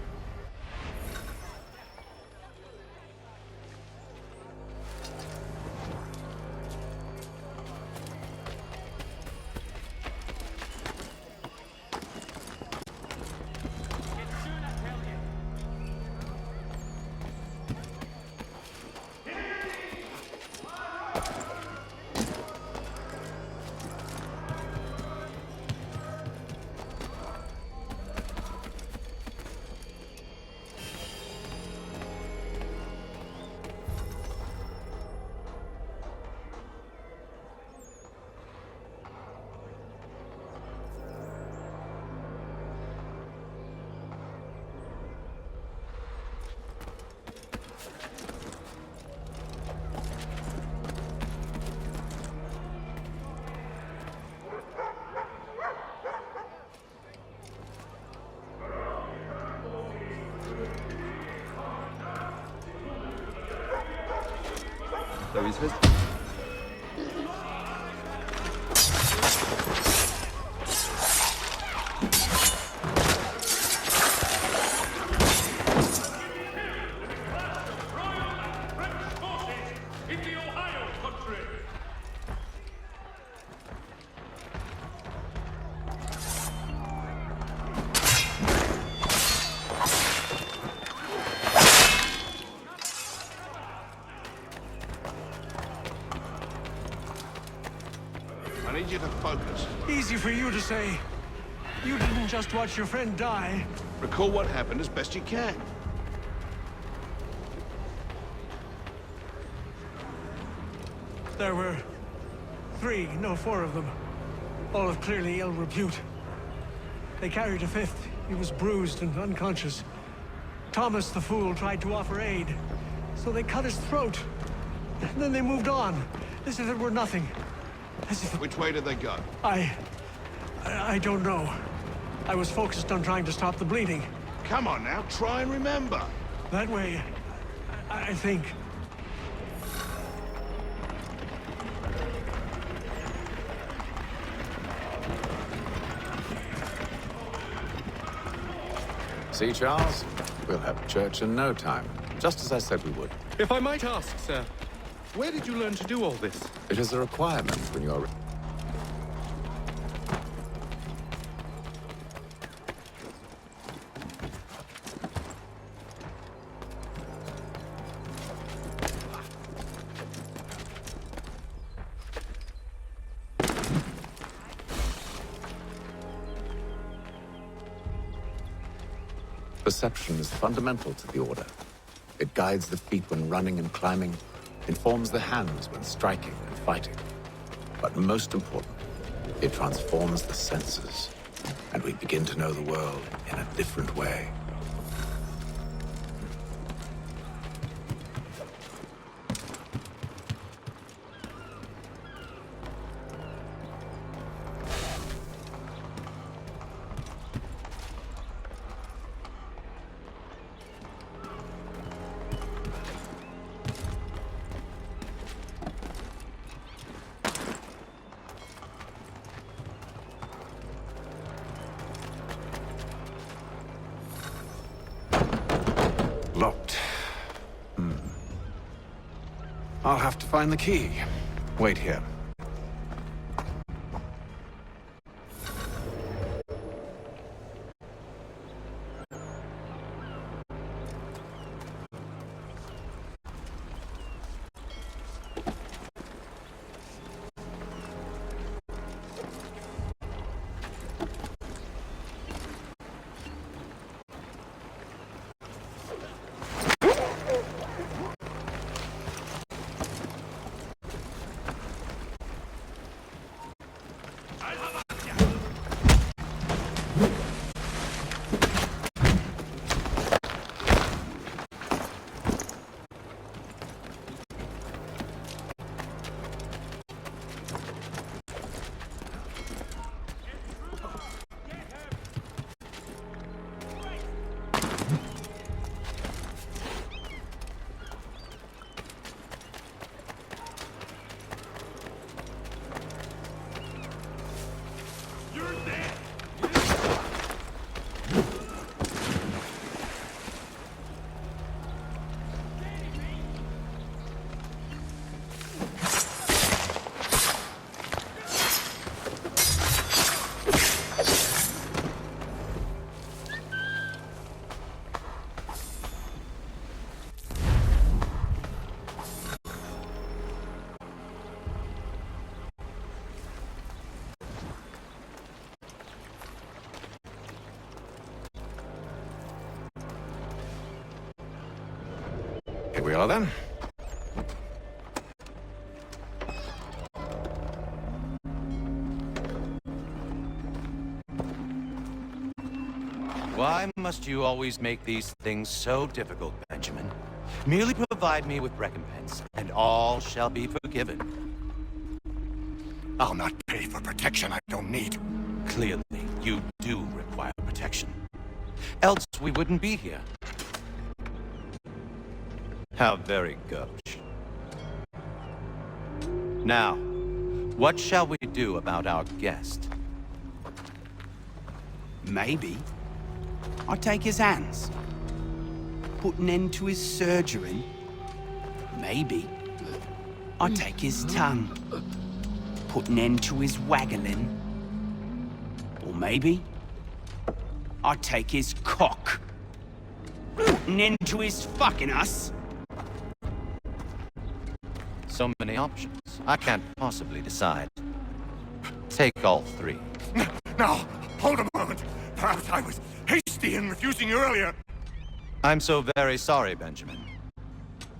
S18: There is his.
S2: In the Ohio country!
S12: I need you to focus.
S24: Easy for you to say. You didn't just watch your friend die.
S12: Recall what happened as best you can.
S24: There were four of them. All of clearly ill repute. They carried a fifth. He was bruised and unconscious. Thomas the Fool tried to offer aid, so they cut his throat. And then they moved on, as if it were nothing. As if...
S12: Which way did they go?
S24: I don't know. I was focused on trying to stop the bleeding.
S12: Come on now, try and remember.
S24: That way, I think.
S14: See, Charles? We'll have church in no time, just as I said we would.
S22: If I might ask, sir, where did you learn to do all this?
S14: It is a requirement when you are... Perception is fundamental to the Order. It guides the feet when running and climbing, informs the hands when striking and fighting. But most important, it transforms the senses, and we begin to know the world in a different way. Locked. I'll have to find the key. Wait here.
S19: Here we are then.
S15: Why must you always make these things so difficult, Benjamin? Merely provide me with recompense, and all shall be forgiven.
S6: I'll not pay for protection I don't need.
S15: Clearly, you do require protection. Else we wouldn't be here. How very gauche. Now, what shall we do about our guest?
S17: Maybe I'll take his hands. Put an end to his surgery. Maybe I'll take his tongue. Put an end to his waggling. Or maybe I'll take his cock. Put an end to his fucking us.
S15: So many options. I can't possibly decide. Take all three.
S6: Now, hold a moment. Perhaps I was hasty in refusing you earlier.
S15: I'm so very sorry, Benjamin.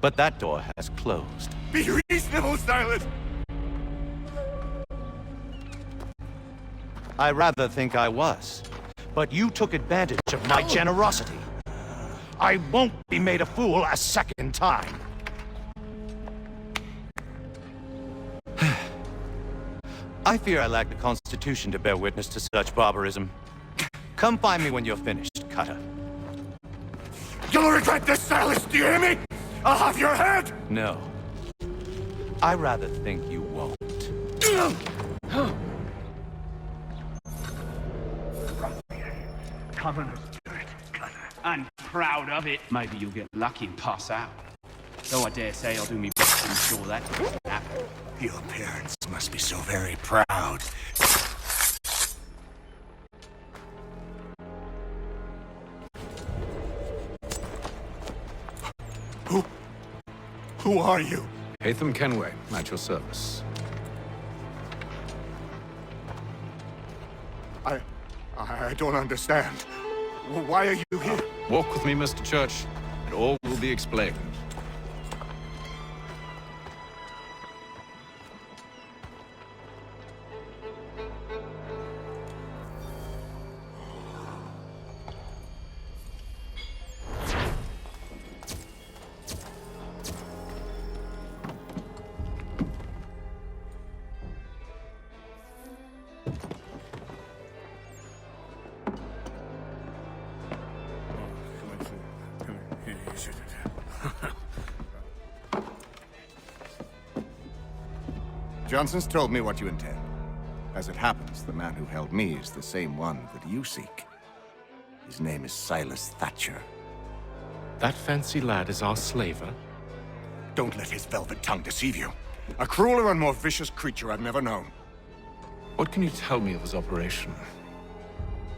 S15: But that door has closed.
S6: Be reasonable, Silas.
S15: I rather think I was. But you took advantage of my generosity. I won't be made a fool a second time. I fear I lack the constitution to bear witness to such barbarism. Come find me when you're finished, Cutter.
S6: You'll regret this, Silas, do you hear me? I'll have your head!
S15: No. I rather think you won't.
S17: Commoner's dirt, Cutter. I'm proud of it. Maybe you'll get lucky and pass out. Though I dare say I'll do me best to ensure that doesn't happen.
S6: Your parents must be so very proud. Who are you?
S19: Hatham Kenway, at your service.
S6: I don't understand. Why are you here?
S19: Walk with me, Mr. Church, and all will be explained.
S6: Johnson's told me what you intend. As it happens, the man who held me is the same one that you seek. His name is Silas Thatcher.
S22: That fancy lad is our slaver?
S6: Don't let his velvet tongue deceive you. A crueler and more vicious creature I've never known.
S19: What can you tell me of his operation?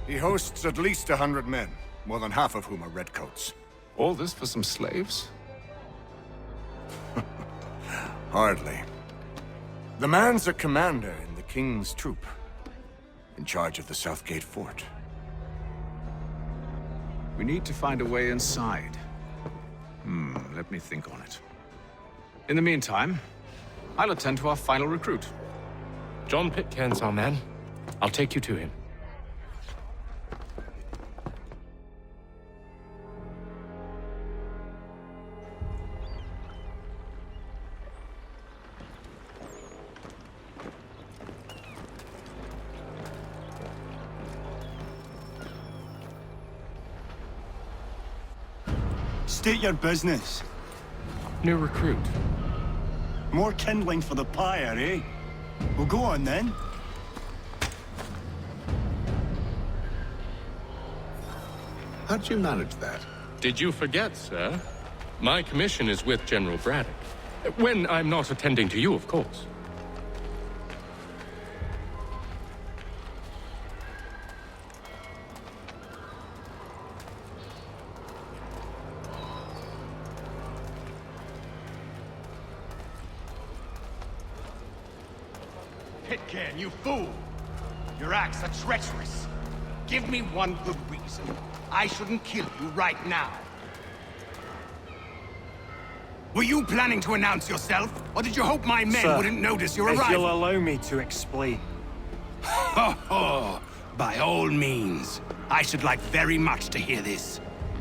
S6: He hosts at least 100 men, more than half of whom are redcoats.
S19: All this for some slaves?
S6: Hardly. The man's a commander in the King's troop, in charge of the Southgate Fort.
S19: We need to find a way inside. Let me think on it. In the meantime, I'll attend to our final recruit.
S22: John Pitcairn's our man. I'll take you to him.
S16: State your business.
S22: New recruit.
S16: More kindling for the pyre, eh? Well, go on then.
S19: How'd you manage that?
S22: Did you forget, sir? My commission is with General Braddock. When I'm not attending to you, of course.
S16: Pitcairn, you fool! Your acts are treacherous. Give me one good reason I shouldn't kill you right now.
S23: Were you planning to announce yourself? Or did you hope my men
S1: Sir,
S23: wouldn't notice your
S1: if
S23: arrival?
S1: you'll allow me to explain.
S23: Ho ho! By all means. I should like very much to hear this.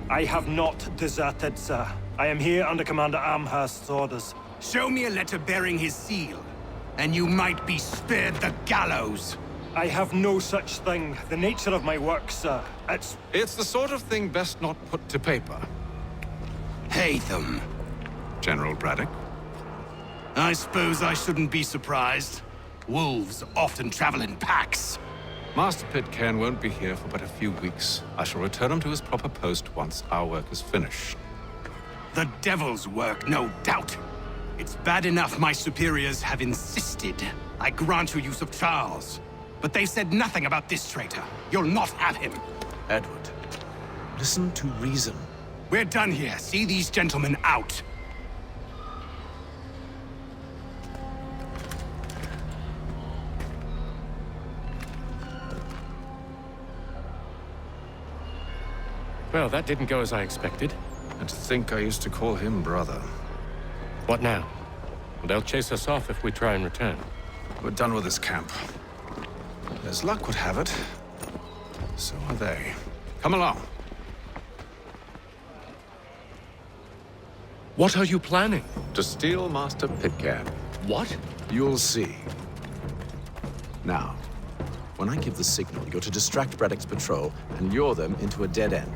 S1: I have not deserted, sir. I am here under Commander Amherst's orders.
S23: Show me a letter bearing his seal, and you might be spared the gallows.
S1: I have no such thing. The nature of my work, sir.
S19: It's the sort of thing best not put to paper.
S23: Hatham.
S19: General Braddock?
S23: I suppose I shouldn't be surprised. Wolves often travel in packs.
S19: Master Pitcairn won't be here for but a few weeks. I shall return him to his proper post once our work is finished.
S23: The devil's work, no doubt. It's bad enough my superiors have insisted I grant you use of Charles. But they said nothing about this traitor. You'll not have him.
S14: Edward, listen to reason.
S23: We're done here. See these gentlemen out.
S22: Well, that didn't go as I expected.
S19: And to think I used to call him brother.
S22: What now? Well, they'll chase us off if we try and return.
S19: We're done with this camp. As luck would have it, so are they. Come along.
S22: What are you planning?
S19: To steal Master Pitcairn.
S22: What?
S14: You'll see. Now, when I give the signal, you're to distract Braddock's patrol and lure them into a dead end.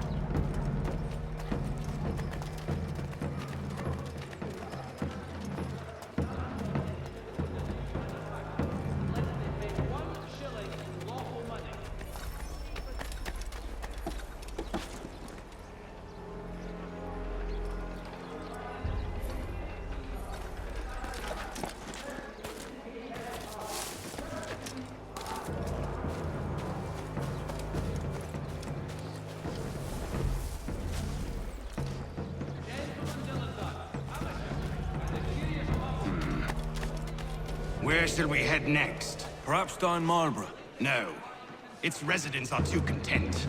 S23: Where shall we head next?
S16: Perhaps down Marlborough.
S23: No. Its residents are too content.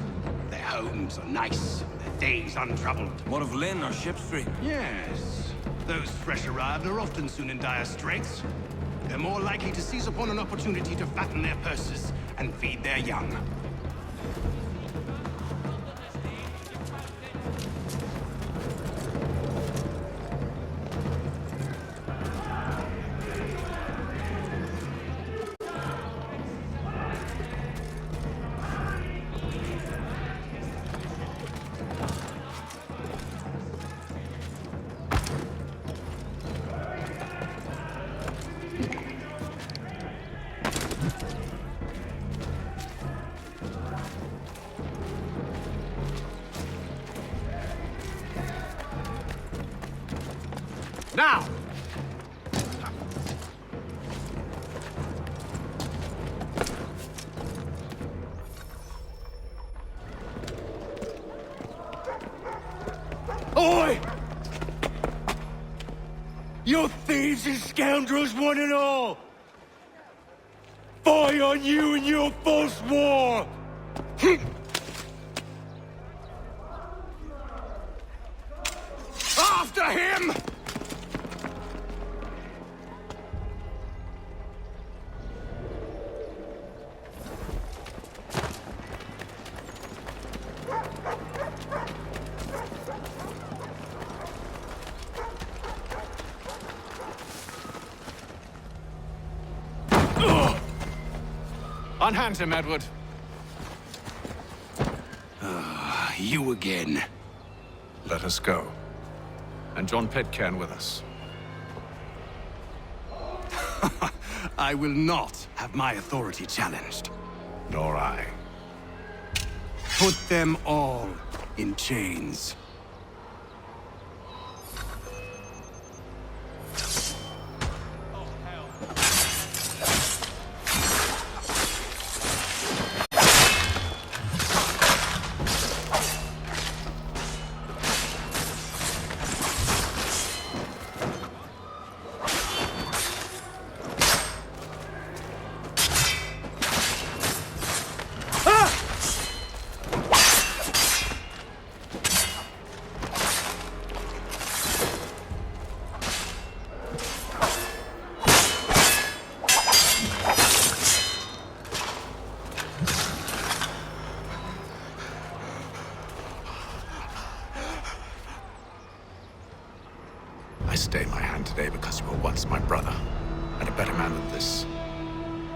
S23: Their homes are nice, their days untroubled.
S16: What of Lynn or Ship Street?
S23: Yes. Those fresh arrived are often soon in dire straits. They're more likely to seize upon an opportunity to fatten their purses and feed their young.
S22: Now!
S10: Oi! You thieves and scoundrels, one and all! Fie on you and your false war!
S23: After him!
S19: Unhand him, Edward.
S23: You again.
S19: Let us go. And John Pitcairn with us.
S23: I will not have my authority challenged.
S19: Nor I.
S23: Put them all in chains.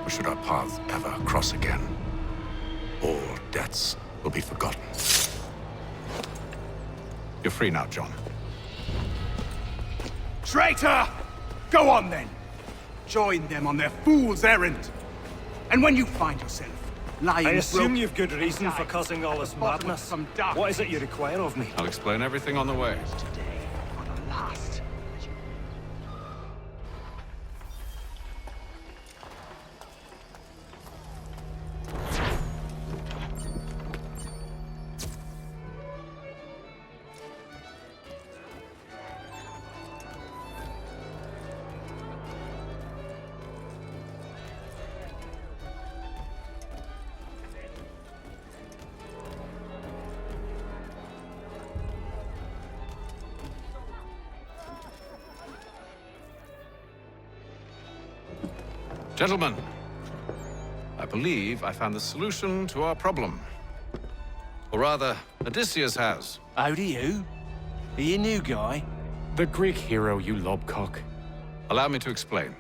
S14: or should our paths ever cross again, all debts will be forgotten. You're free now, John.
S16: Traitor! Go on then! Join them on their fool's errand! And when you find yourself lying
S1: I assume
S16: broke
S1: you've good reason for causing all this madness. What is it you require of me?
S19: I'll explain everything on the way.
S16: last.
S19: Gentlemen, I believe I found the solution to our problem. Or rather, Odysseus has.
S7: How do you? Are you a new guy?
S22: The Greek hero, you lobcock.
S19: Allow me to explain.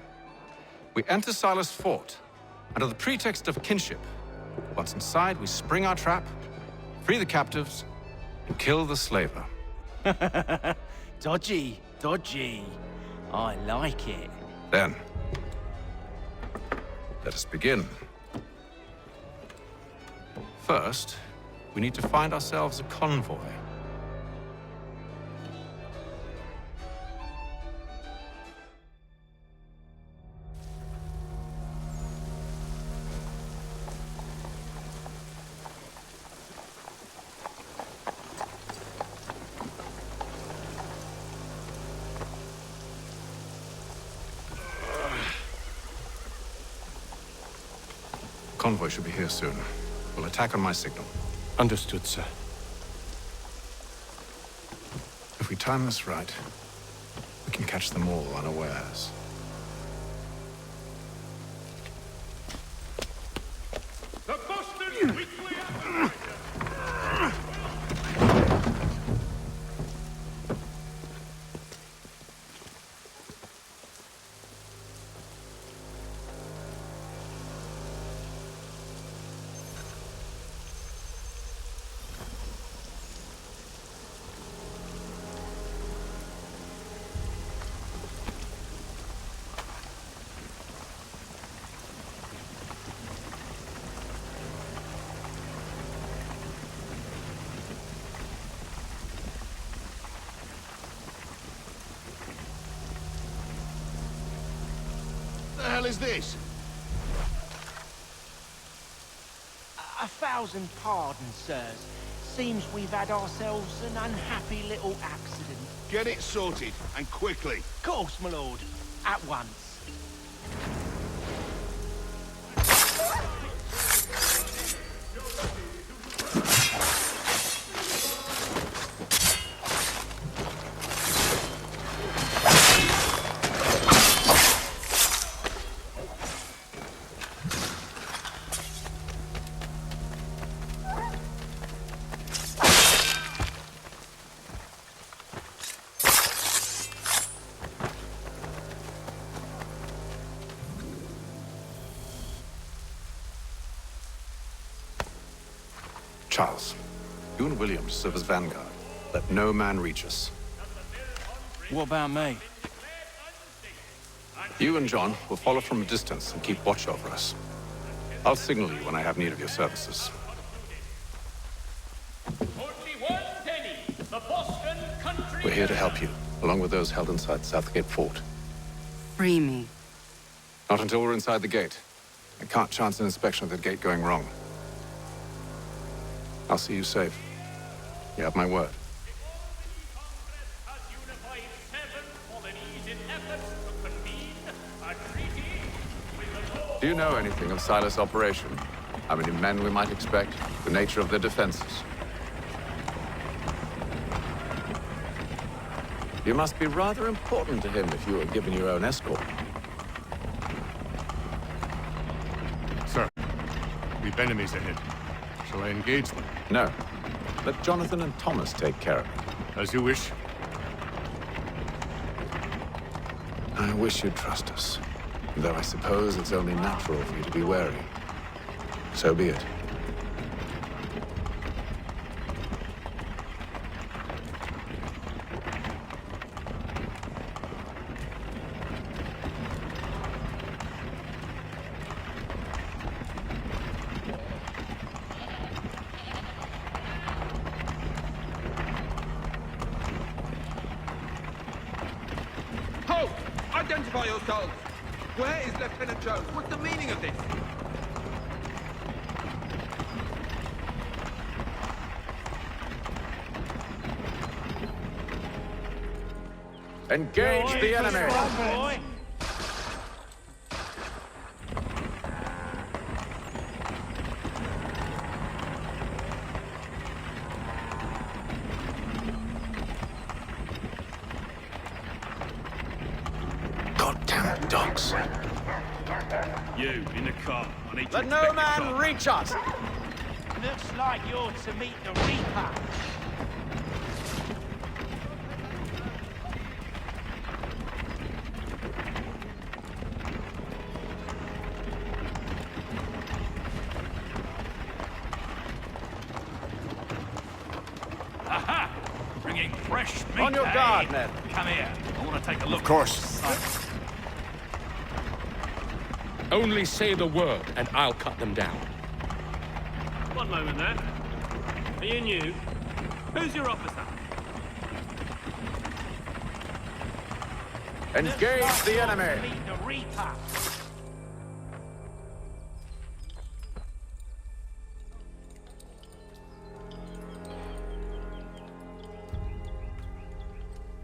S19: We enter Silas' fort, under the pretext of kinship. Once inside, we spring our trap, free the captives, and kill the slaver.
S7: Dodgy, dodgy. I like it.
S19: Then, let us begin. First, we need to find ourselves a convoy. Convoy should be here soon. We'll attack on my signal.
S22: Understood, sir.
S19: If we time this right, we can catch them all unawares.
S2: The Boston Weekly
S12: The hell is this?
S4: 1,000 pardons, sirs. Seems we've had ourselves an unhappy little accident.
S12: Get it sorted, and quickly.
S4: Course, my lord. At once.
S19: Charles, you and Williams serve as vanguard. Let no man reach us.
S7: What about me?
S19: You and John will follow from a distance and keep watch over us. I'll signal you when I have need of your services. We're here to help you, along with those held inside Southgate Fort.
S11: Free me.
S19: Not until we're inside the gate. I can't chance an inspection of the gate going wrong. I'll see you safe. You have my word. Do you know anything of Silas' operation? How many men we might expect? The nature of their defenses? You must be rather important to him if you were given your own escort.
S5: Sir, we've enemies ahead. Shall I engage them?
S19: No. Let Jonathan and Thomas take care of it.
S5: As you wish.
S19: I wish you'd trust us. Though I suppose it's only natural for you to be wary. So be it.
S16: Halt! Identify yourselves! Where is Lieutenant Jones? What's the meaning of this?
S19: Engage the enemy!
S14: Goddamn dogs.
S2: You, in the car. I need to
S15: Let no man reach us!
S4: Looks like you're to meet the Reaper.
S2: Aha! Bringing fresh meat.
S15: On your
S2: eh?
S15: guard, Ned.
S2: Come here. I want to take a look.
S5: Of course.
S22: Only say the word, and I'll cut them down.
S2: One moment there. Are you new? Who's your officer?
S19: Engage the enemy!
S4: Meet the Reaper.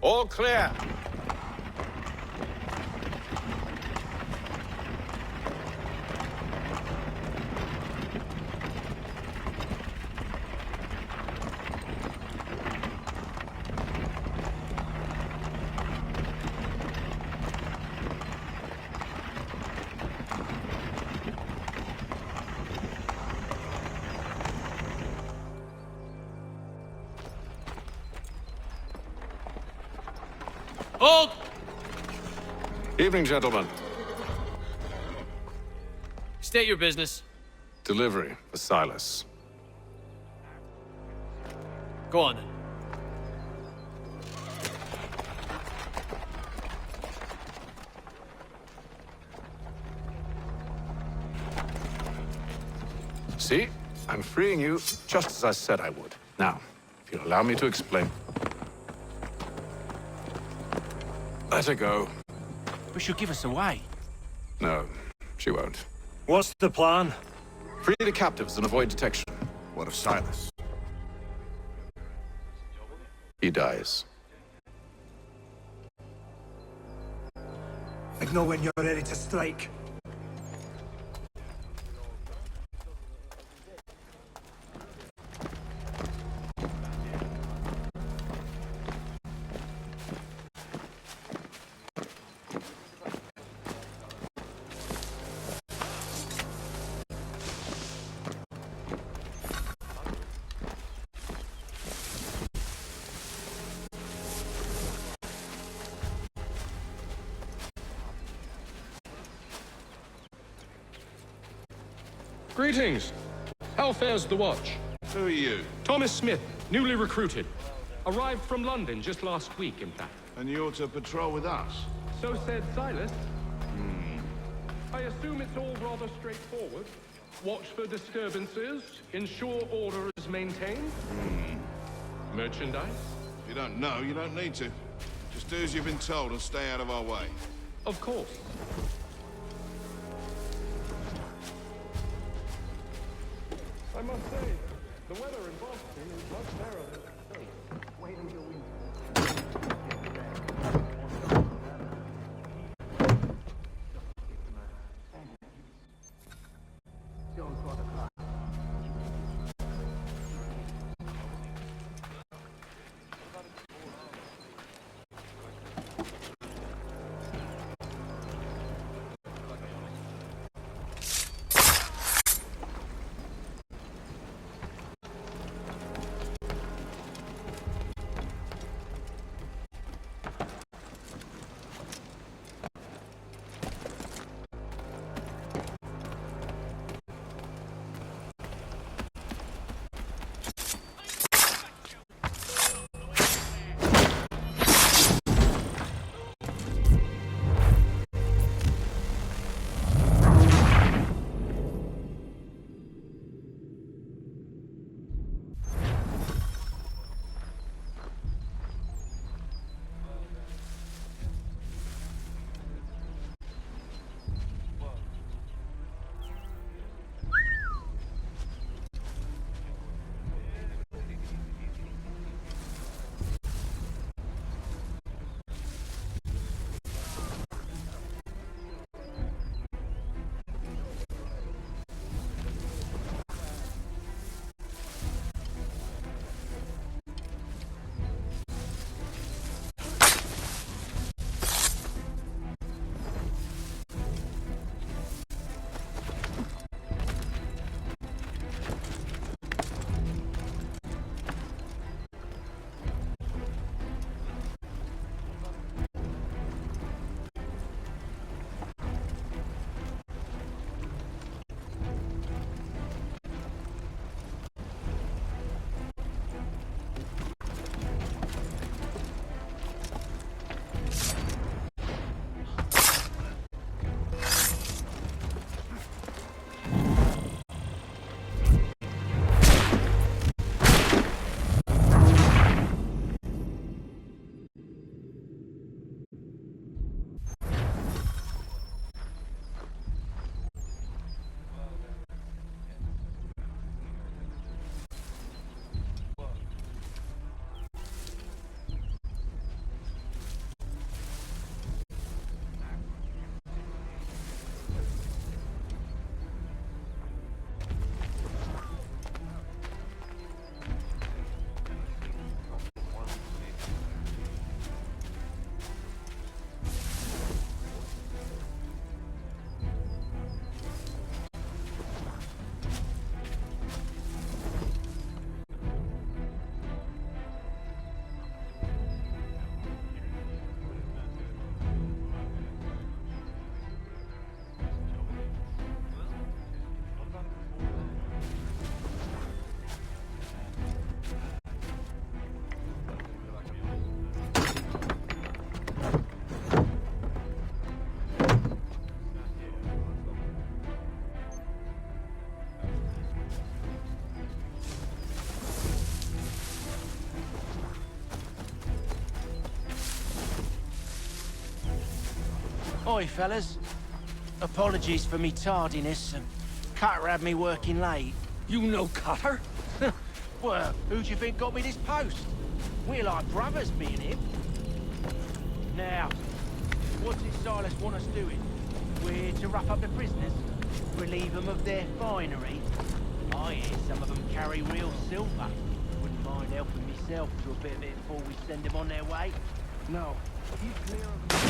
S19: All clear.
S2: Hold!
S19: Evening, gentlemen.
S2: State your business.
S19: Delivery for Silas.
S2: Go on then.
S19: See? I'm freeing you just as I said I would. Now, if you'll allow me to explain. Let her go.
S4: But she'll give us away.
S19: No, she won't.
S1: What's the plan?
S19: Free the captives and avoid detection.
S6: What of Silas?
S19: He dies.
S1: I know when you're ready to strike.
S22: Greetings. How fares the watch?
S12: Who are you?
S22: Thomas Smith, newly recruited. Arrived from London just last week, in fact.
S12: And you're to patrol with us?
S22: So said Silas. I assume it's all rather straightforward. Watch for disturbances, ensure order is maintained. Merchandise?
S12: If you don't know, you don't need to. Just do as you've been told and stay out of our way.
S22: Of course. I must say, the weather in Boston is much better than the States. Wait until we...
S4: Oi, fellas. Apologies for me tardiness. Cutter had me working late.
S2: You know Cutter?
S4: Well, who do you think got me this post? We're like brothers, me and him. Now, what does Silas want us doing? We're to rough up the prisoners, relieve them of their finery. I hear some of them carry real silver. Wouldn't mind helping myself to a bit of it before we send them on their way. No, you clear of them.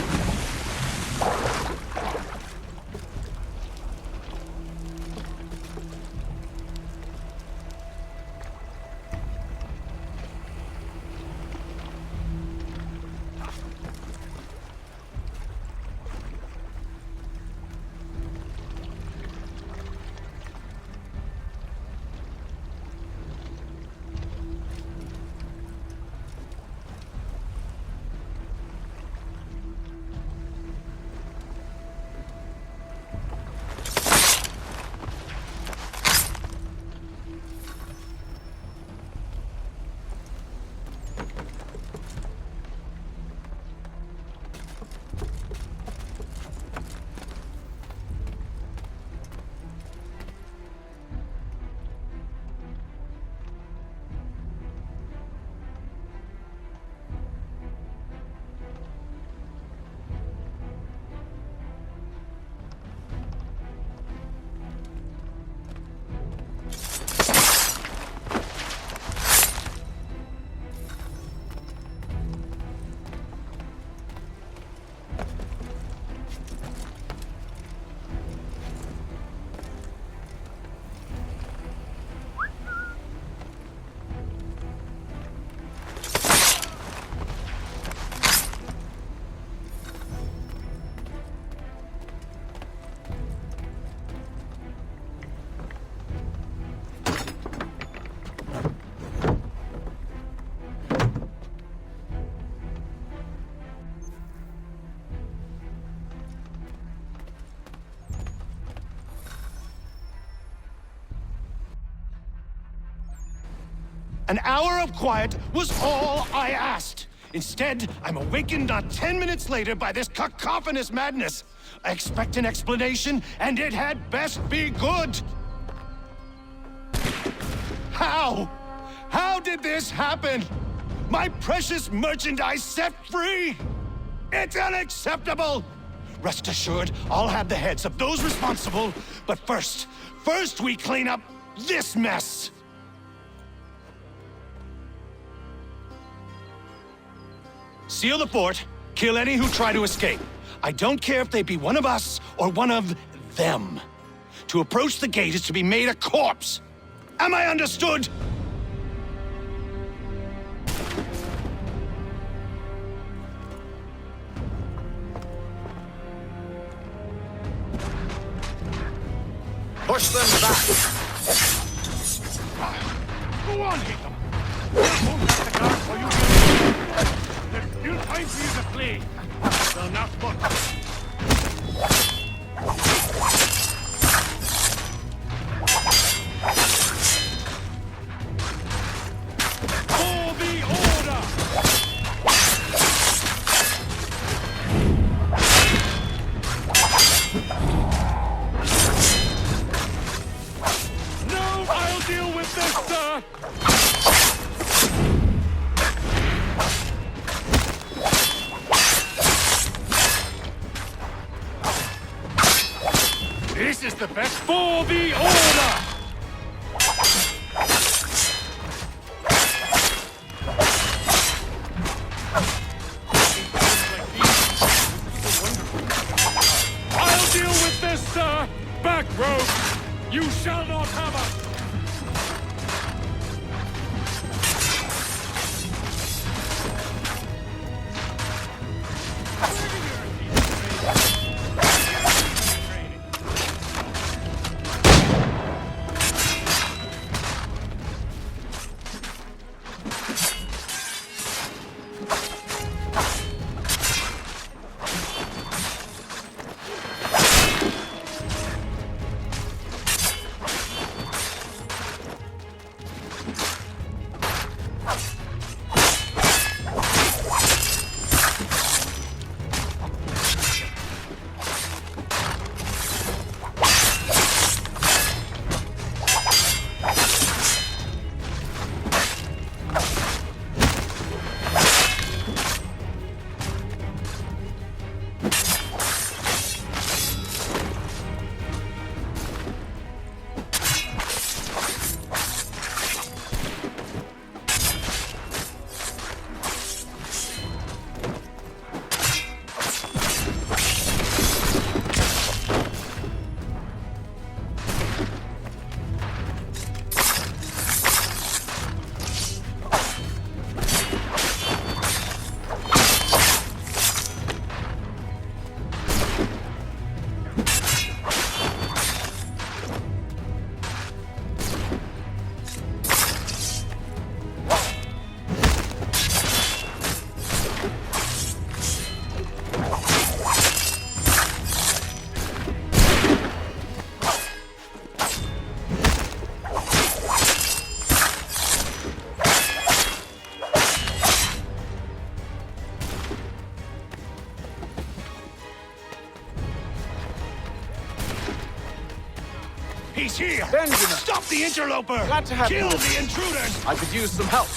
S15: An hour of quiet was all I asked. Instead, I'm awakened not 10 minutes later by this cacophonous madness. I expect an explanation, and it had best be good. How? How did this happen? My precious merchandise set free? It's unacceptable! Rest assured, I'll have the heads of those responsible, but first we clean up this mess! Seal the fort, kill any who try to escape. I don't care if they be one of us or one of them. To approach the gate is to be made a corpse. Am I understood?
S16: Push them back!
S15: Go on, hit them!
S2: There's still time for you to flee. Well, not much. For the order! No, I'll deal with this, sir! This is the best for the order! I'll deal with this, sir! Back, rogue! You shall not have us!
S15: He's here!
S19: Benjamin!
S15: Stop the interloper!
S19: Glad to have
S15: Kill
S19: you.
S15: the intruders!
S19: I could use some help.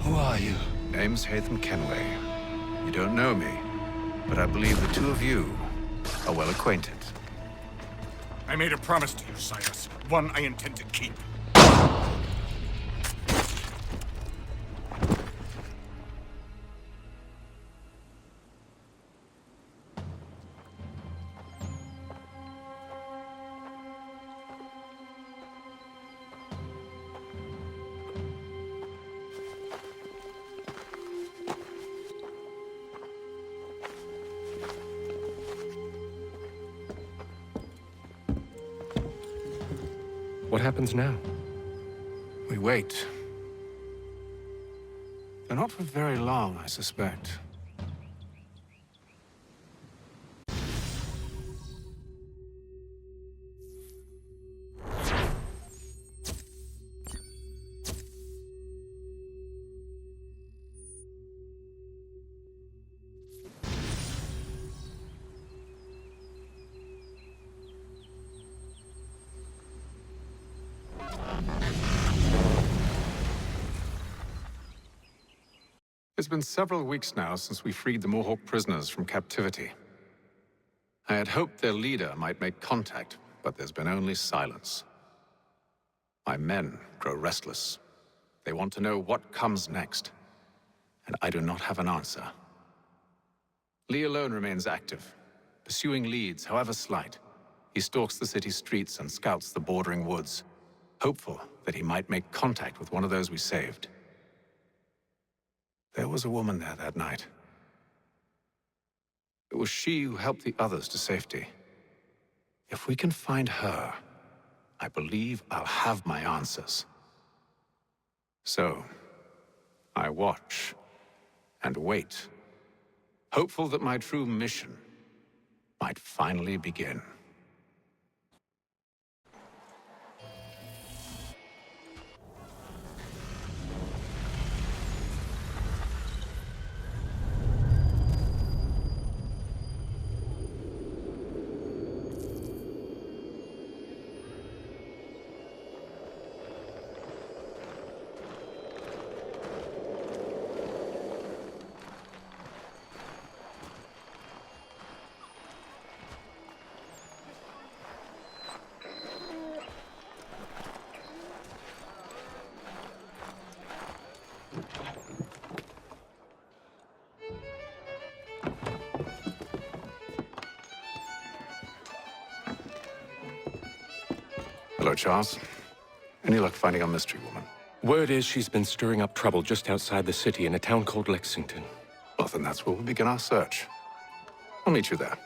S15: Who are you?
S8: Name's Hatham Kenway. You don't know me, but I believe the two of you are well acquainted.
S5: I made a promise to you, Silas. One I intend to keep.
S11: What happens now?
S8: We wait. Though not for very long, I suspect. It's been several weeks now since we freed the Mohawk prisoners from captivity. I had hoped their leader might make contact, but there's been only silence. My men grow restless. They want to know what comes next, and I do not have an answer. Lee alone remains active, pursuing leads, however slight. He stalks the city streets and scouts the bordering woods, hopeful that he might make contact with one of those we saved. There was a woman there that night. It was she who helped the others to safety. If we can find her, I believe I'll have my answers. So, I watch and wait, hopeful that my true mission might finally begin. Hello, Charles. Any luck finding our mystery woman?
S11: Word is she's been stirring up trouble just outside the city in a town called Lexington.
S8: Well, then that's where we'll begin our search. I'll meet you there.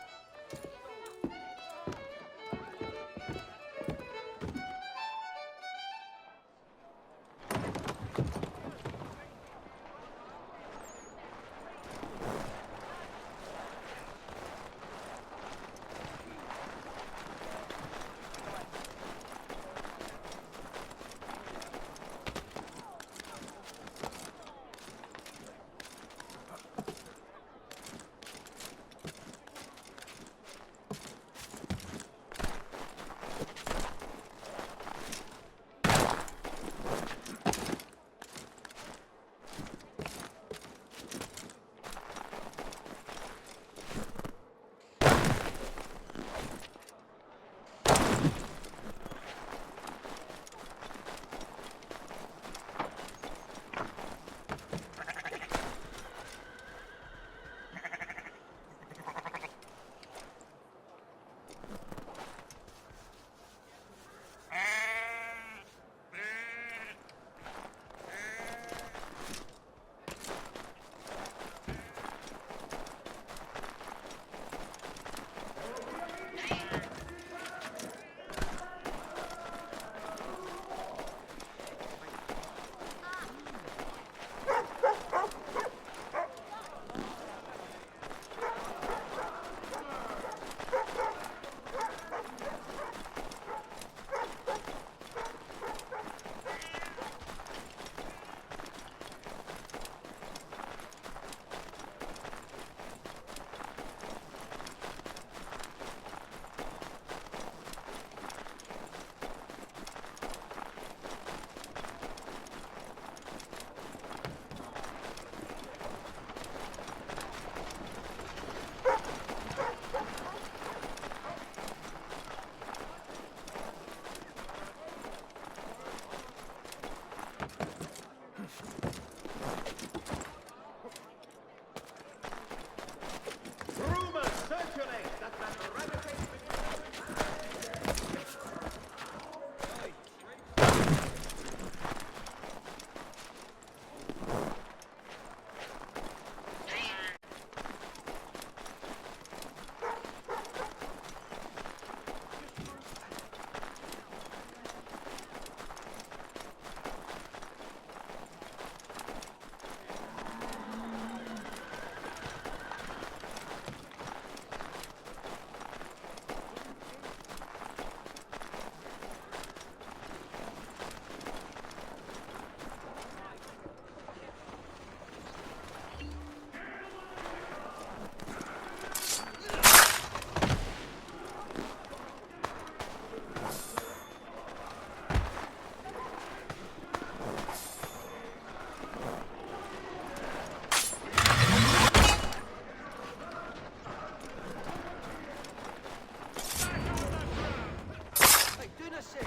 S4: mercy!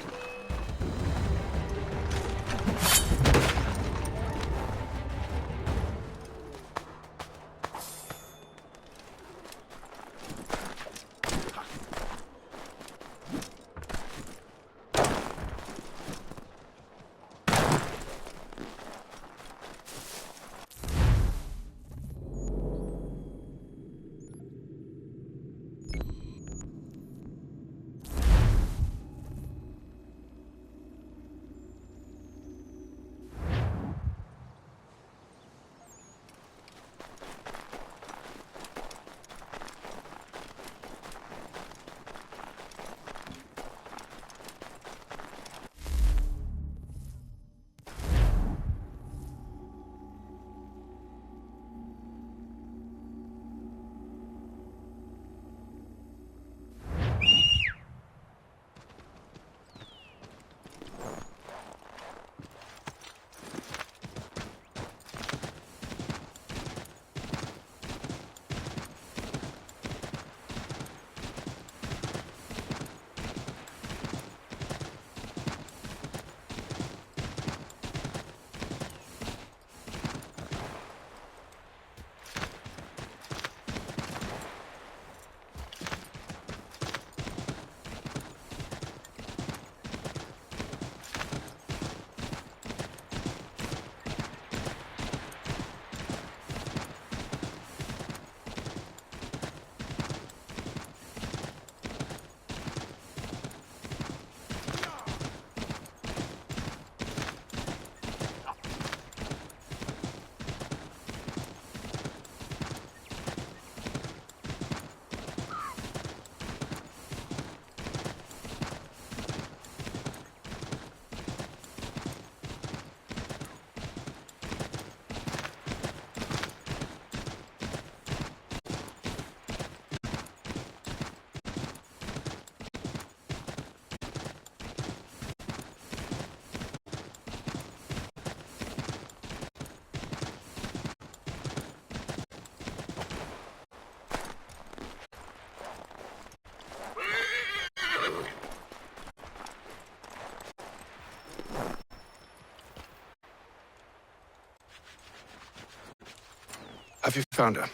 S8: Have you found her?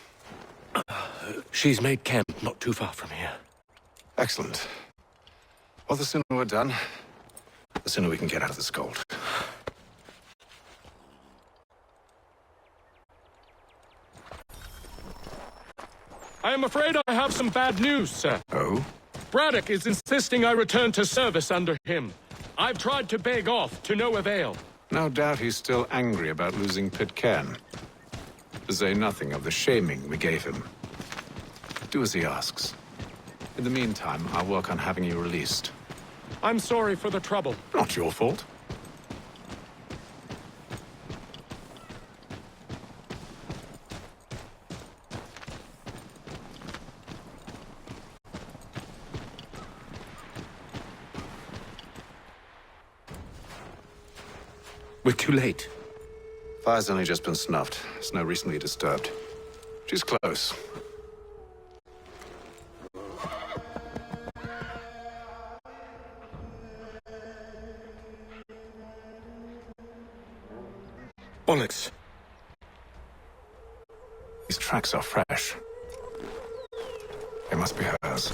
S11: She's made camp not too far from here.
S8: Excellent. Well, the sooner we're done, the sooner we can get out of this cold.
S22: I am afraid I have some bad news, sir.
S8: Oh?
S22: Braddock is insisting I return to service under him. I've tried to beg off, to no avail.
S8: No doubt he's still angry about losing Pitcairn. To say nothing of the shaming we gave him. Do as he asks. In the meantime, I'll work on having you released.
S22: I'm sorry for the trouble.
S8: Not your fault.
S11: We're too late.
S8: Fire's only just been snuffed. Snow recently disturbed. She's close.
S11: Bollocks.
S8: These tracks are fresh. They must be hers.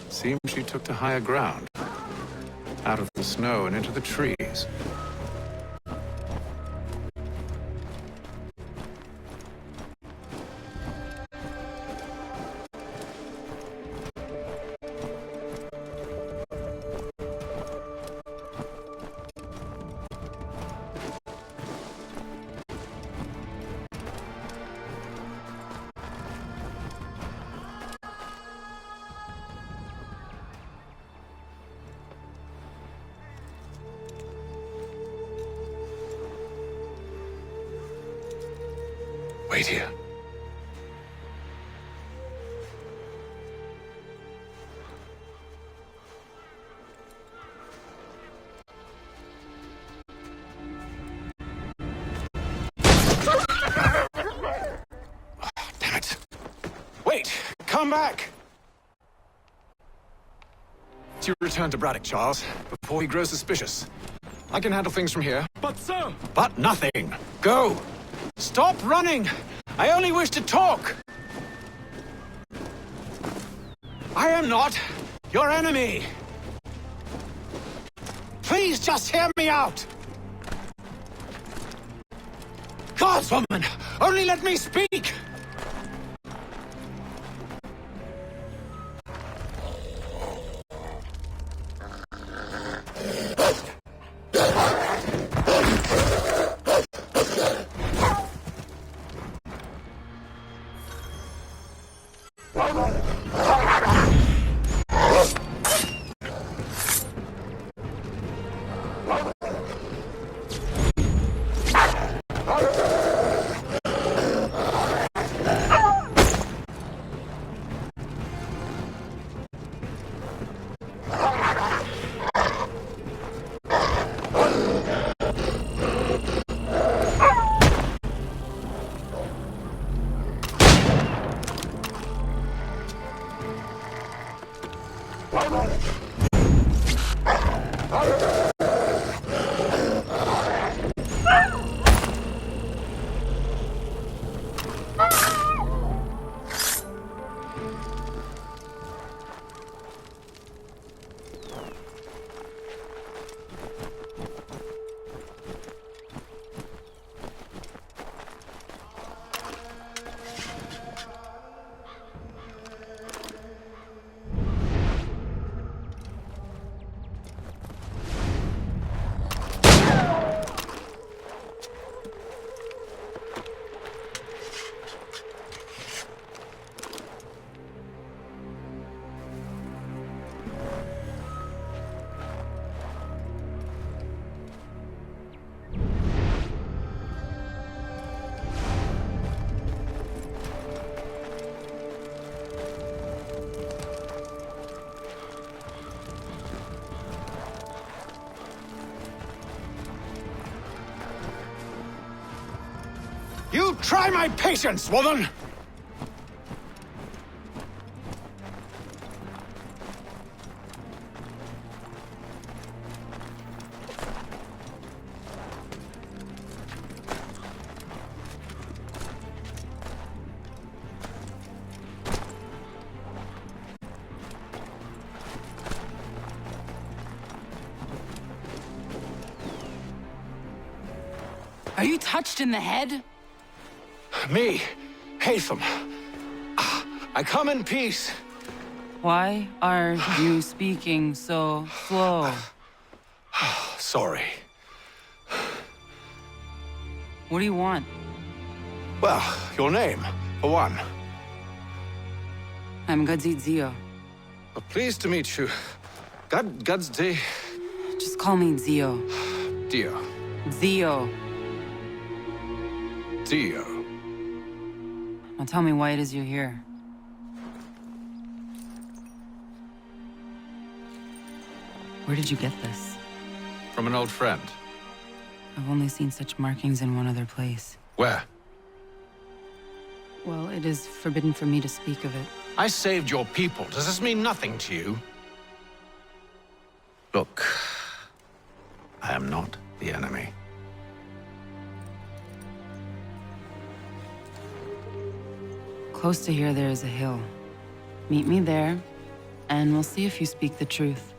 S8: Seems she took to higher ground. Out of the snow and into the trees.
S11: Wait here.
S8: Damn it. Wait! Come back! It's
S19: you return to Braddock, Charles, before he grows suspicious. I can handle things from here.
S22: But, sir!
S19: But nothing! Go! Stop running! I only wish to talk! I am not your enemy! Please just hear me out! Godswoman! Only let me speak! You try my patience, woman!
S3: Are you touched in the head?
S19: Me, Haytham. I come in peace.
S3: Why are you speaking so slow?
S19: Sorry.
S3: What do you want?
S19: Well, your name, for one.
S3: I'm Gadzit Zio.
S19: Pleased to meet you. Gadsdi.
S3: Just call me Zio.
S19: Dio.
S3: Zio.
S19: Dio.
S3: Now tell me why it is you're here. Where did you get this?
S19: From an old friend.
S3: I've only seen such markings in one other place.
S19: Where?
S3: Well, it is forbidden for me to speak of it.
S19: I saved your people. Does this mean nothing to you? Look, I am not the enemy.
S3: Close to here, there is a hill. Meet me there, and we'll see if you speak the truth.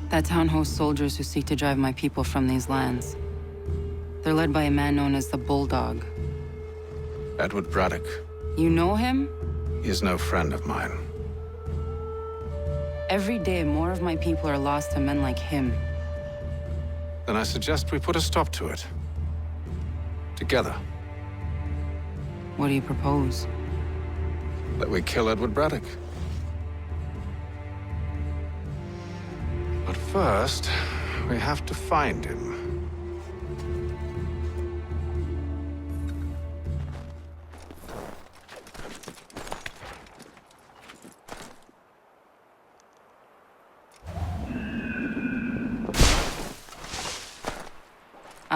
S3: That town hosts soldiers who seek to drive my people from these lands. They're led by a man known as the Bulldog.
S19: Edward Braddock.
S3: You know him?
S19: He is no friend of mine.
S3: Every day, more of my people are lost to men like him.
S19: Then I suggest we put a stop to it. Together.
S3: What do you propose?
S19: That we kill Edward Braddock. But first, we have to find him.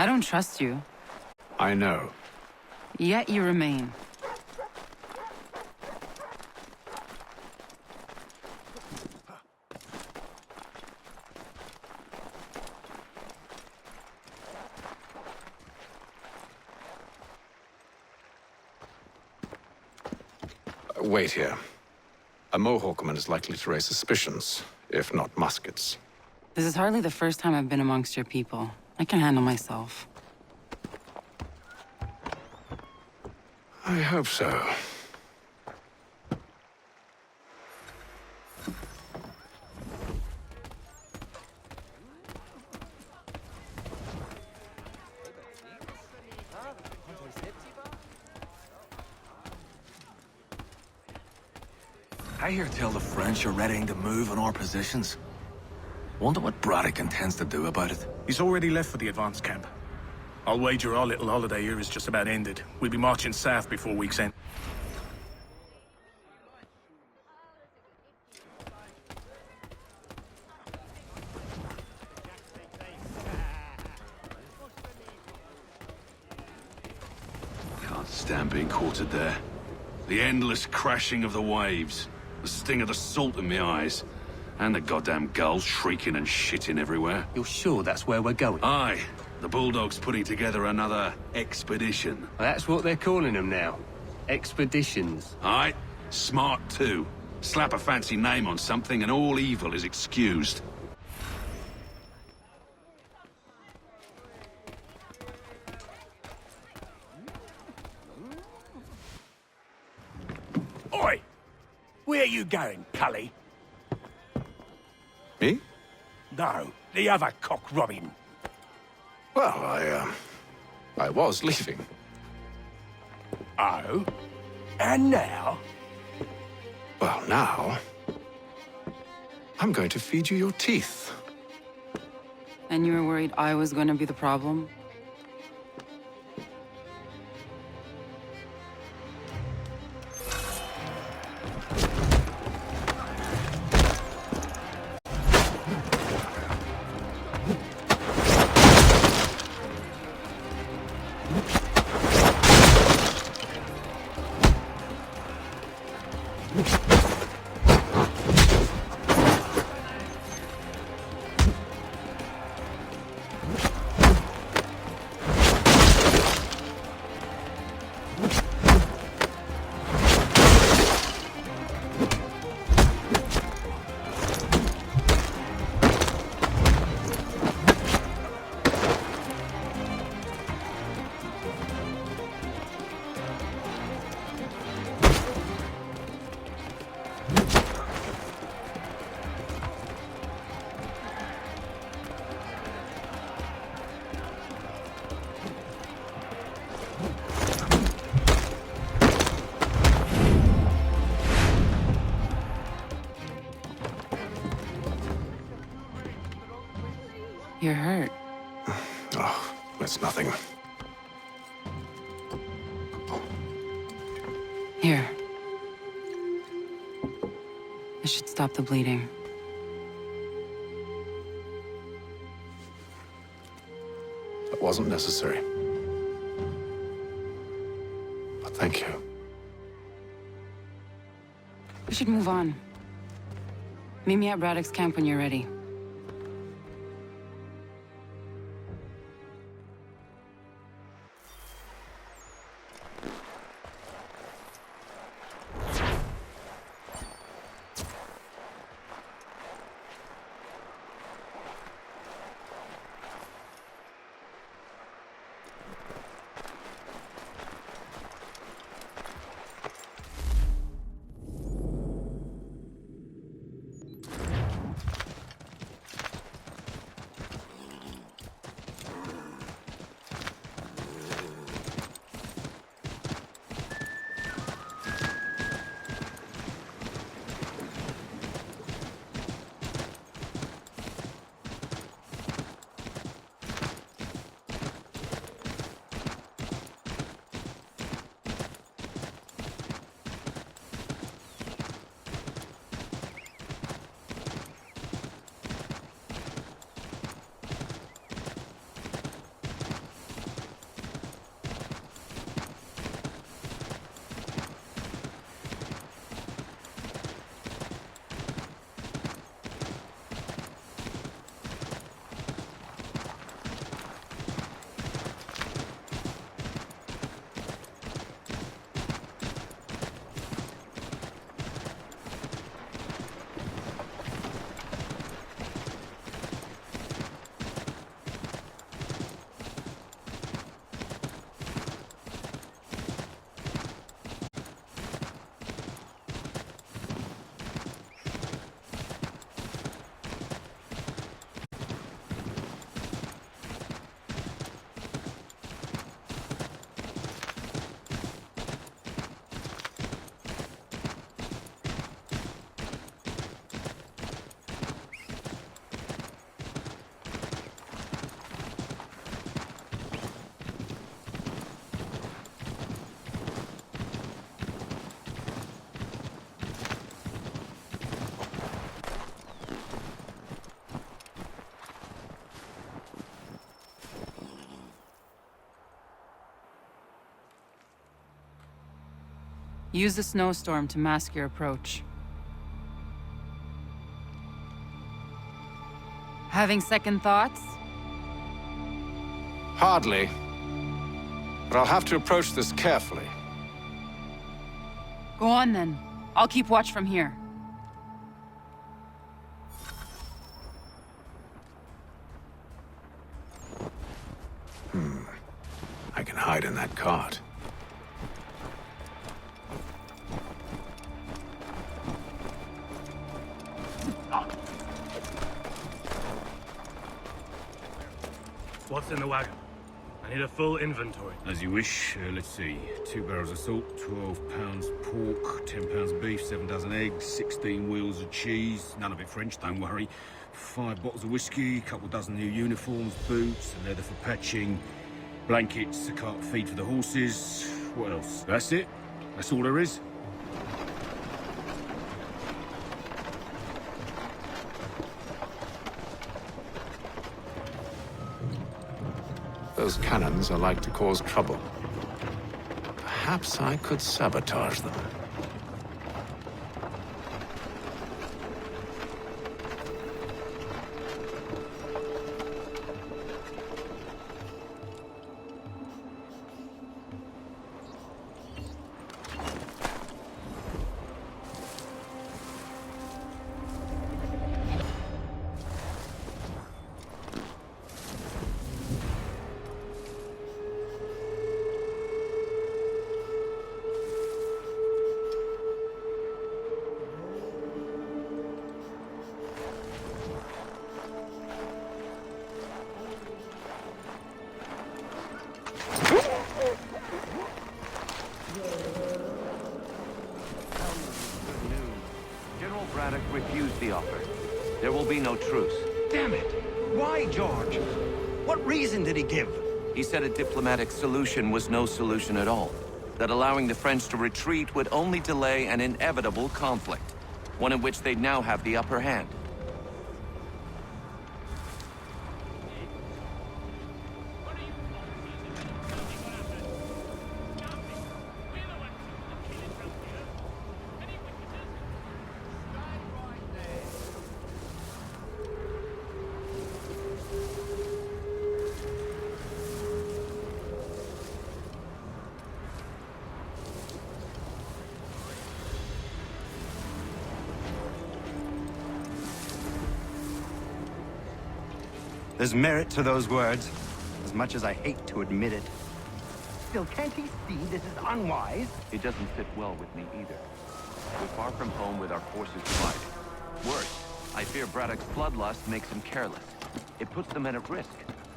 S3: I don't trust you.
S8: I know.
S3: Yet you remain.
S8: Wait here. A Mohawkman is likely to raise suspicions, if not muskets.
S3: This is hardly the first time I've been amongst your people. I can handle myself.
S8: I hope so.
S9: I hear tell the French are readying to move on our positions. Wonder what Braddock intends to do about it.
S13: He's already left for the advance camp. I'll wager our little holiday here is just about ended. We'll be marching south before week's end.
S20: Can't stand being quartered there. The endless crashing of the waves. The sting of the salt in my eyes. And the goddamn gulls shrieking and shitting everywhere.
S9: You're sure that's where we're going?
S20: Aye. The Bulldog's putting together another expedition.
S9: That's what they're calling them now. Expeditions.
S20: Aye. Smart too. Slap a fancy name on something and all evil is excused.
S15: Oi! Where are you going, Cully?
S8: Me?
S15: No, the other cock Robin.
S8: Well, I was leaving.
S15: Oh? And now?
S8: Well, now... I'm going to feed you your teeth.
S3: And you were worried I was going to be the problem? You're hurt.
S8: Oh, it's nothing.
S3: Here. This should stop the bleeding.
S8: That wasn't necessary. But thank you.
S3: We should move on. Meet me at Braddock's camp when you're ready. Use the snowstorm to mask your approach. Having second thoughts?
S8: Hardly. But I'll have to approach this carefully.
S3: Go on then. I'll keep watch from here.
S8: I can hide in that cart.
S17: What's in the wagon? I need a full inventory.
S18: As you wish. Let's see. 2 barrels of salt, 12 pounds pork, 10 pounds beef, 7 dozen eggs, 16 wheels of cheese. None of it French, don't worry. 5 bottles of whiskey, a couple dozen new uniforms, boots, and leather for patching, blankets, a cart feed for the horses. What else? That's it? That's all there is?
S8: Those cannons are like to cause trouble. Perhaps I could sabotage them.
S21: General Braddock refused the offer. There will be no truce.
S24: Damn it! Why, George? What reason did he give?
S21: He said a diplomatic solution was no solution at all. That allowing the French to retreat would only delay an inevitable conflict, one in which they'd now have the upper hand.
S24: There's merit to those words, as much as I hate to admit it. Still, can't he see this is unwise?
S21: It doesn't sit well with me either. We're far from home with our forces divided. Worse, I fear Braddock's bloodlust makes him careless. It puts the men at risk.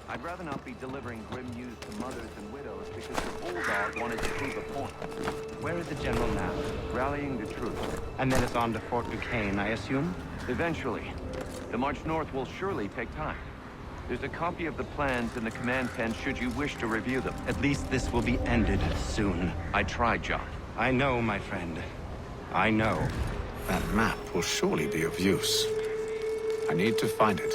S21: I'd rather not be delivering grim news to mothers and widows because the bulldog wanted to prove a point.
S24: Where is the general now?
S21: Rallying the troops.
S24: And then it's on to Fort Duquesne, I assume?
S21: Eventually. The march north will surely take time. There's a copy of the plans in the command tent should you wish to review them.
S24: At least this will be ended soon.
S21: I tried, John.
S24: I know, my friend. I know.
S8: That map will surely be of use. I need to find it.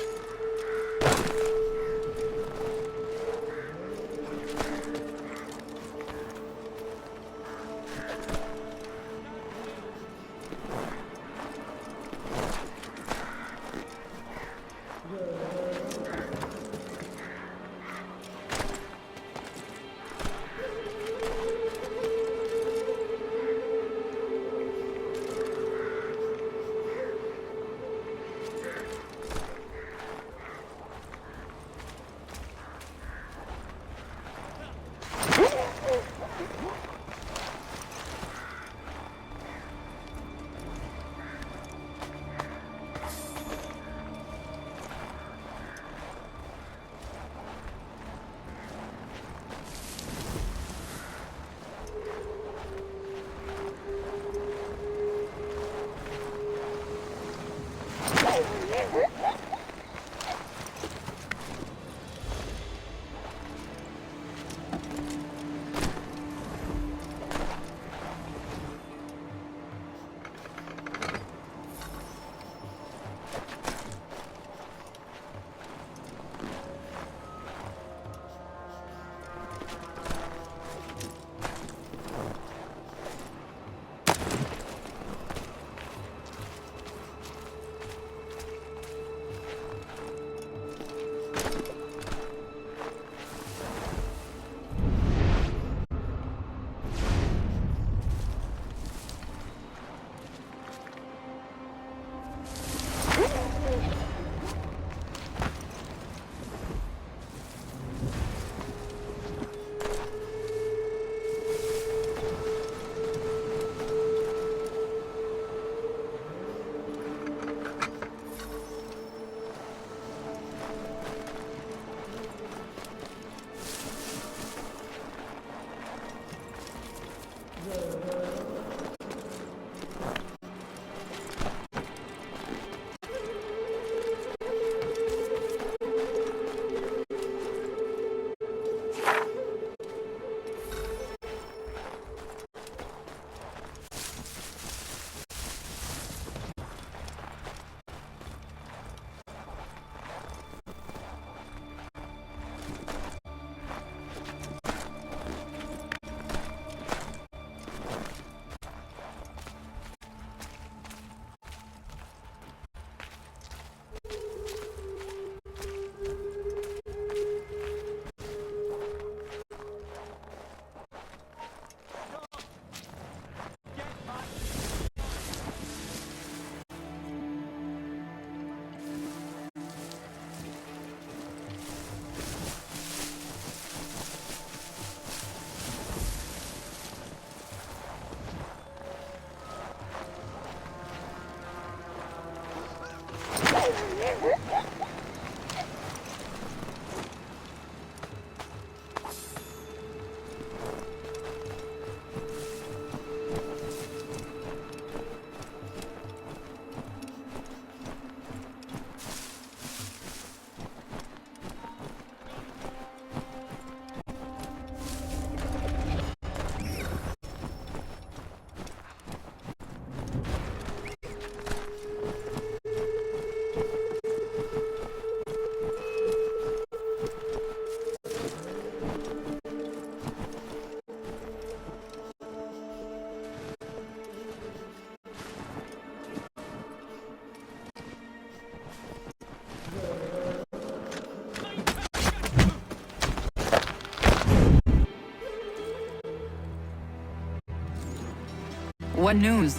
S3: What news?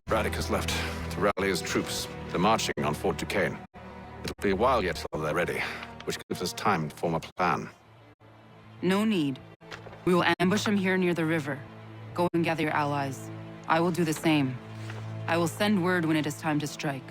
S8: Braddock has left to rally his troops. They're marching on Fort Duquesne. It'll be a while yet till they're ready, which gives us time to form a plan.
S3: No need. We will ambush him here near the river. Go and gather your allies. I will do the same. I will send word when it is time to strike.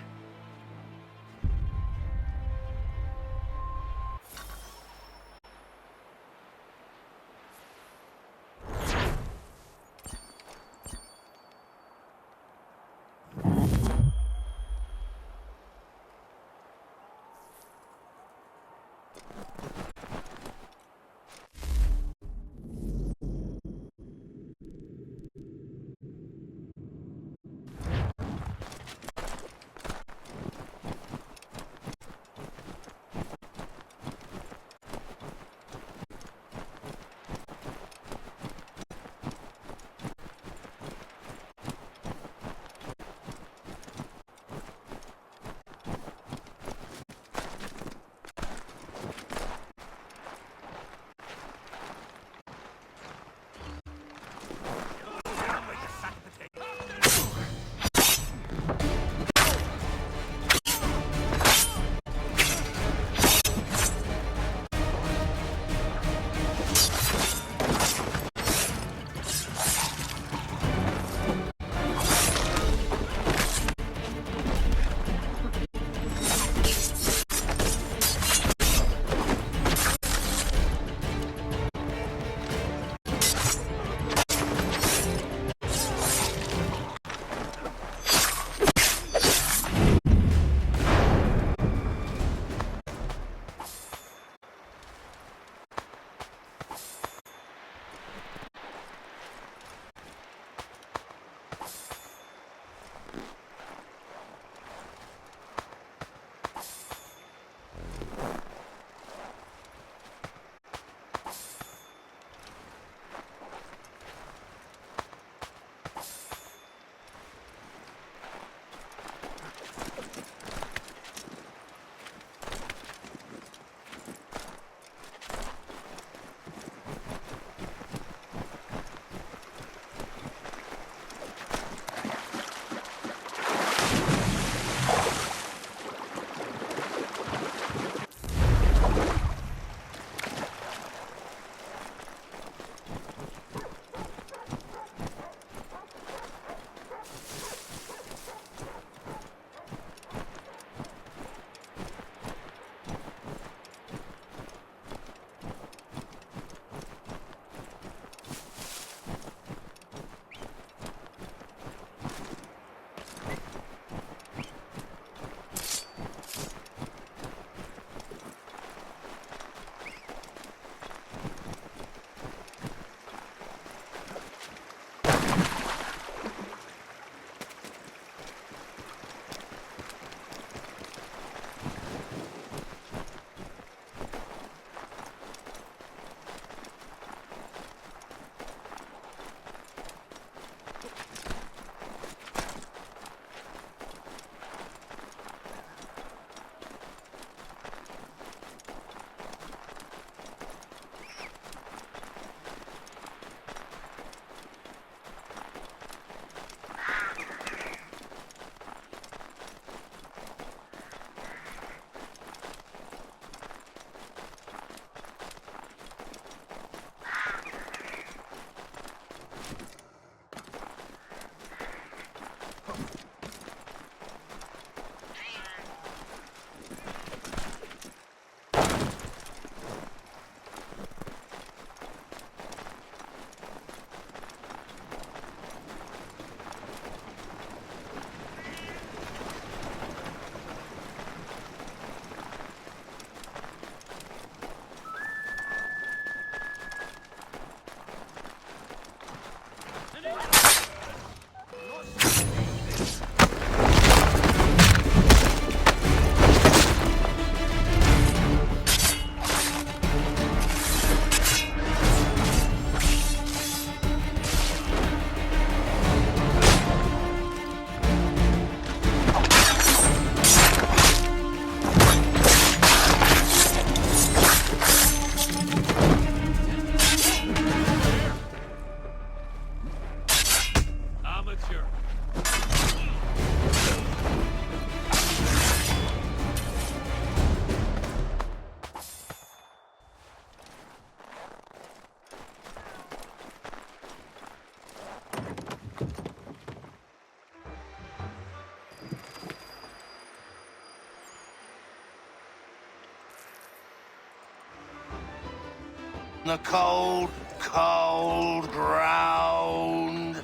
S7: in the cold, cold ground.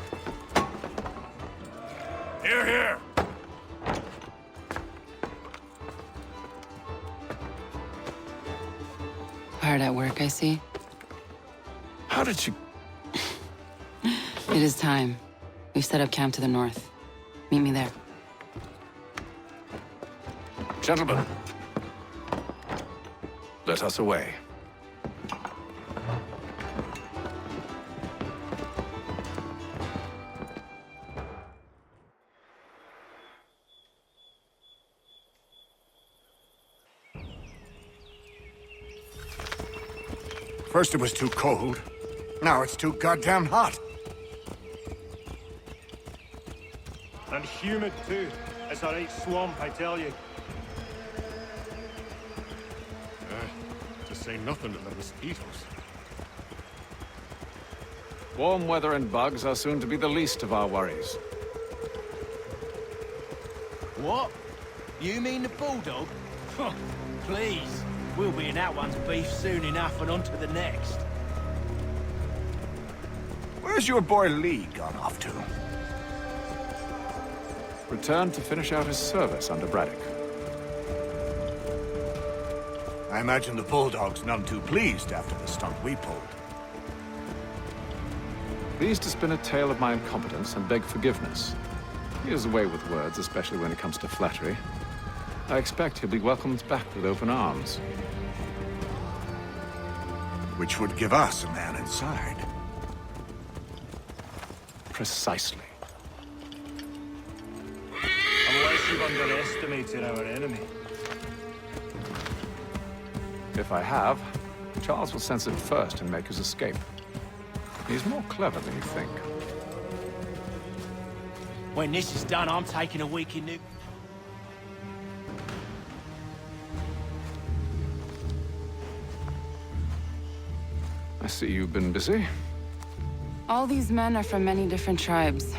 S18: Here, here.
S3: Hard at work, I see.
S8: How did you...
S3: It is time. We've set up camp to the north. Meet me there.
S8: Gentlemen, let us away.
S15: First it was too cold. Now it's too goddamn hot.
S1: And humid too. It's a right swamp, I tell you.
S5: To say nothing of the mosquitoes.
S8: Warm weather and bugs are soon to be the least of our worries.
S4: What? You mean the bulldog? Please. We'll be in that one's beef soon enough and on to the next.
S15: Where's your boy Lee gone off to?
S8: Returned to finish out his service under Braddock.
S15: I imagine the Bulldog's none too pleased after the stunt we pulled.
S8: Pleased to spin a tale of my incompetence and beg forgiveness. He has a way with words, especially when it comes to flattery. I expect he'll be welcomed back with open arms.
S15: Which would give us a man inside.
S8: Precisely.
S1: Unless you've underestimated our enemy.
S8: If I have, Charles will sense it first and make his escape. He's more clever than you think.
S4: When this is done, I'm taking a week in New...
S8: I see you've been busy.
S3: All these men are from many different tribes,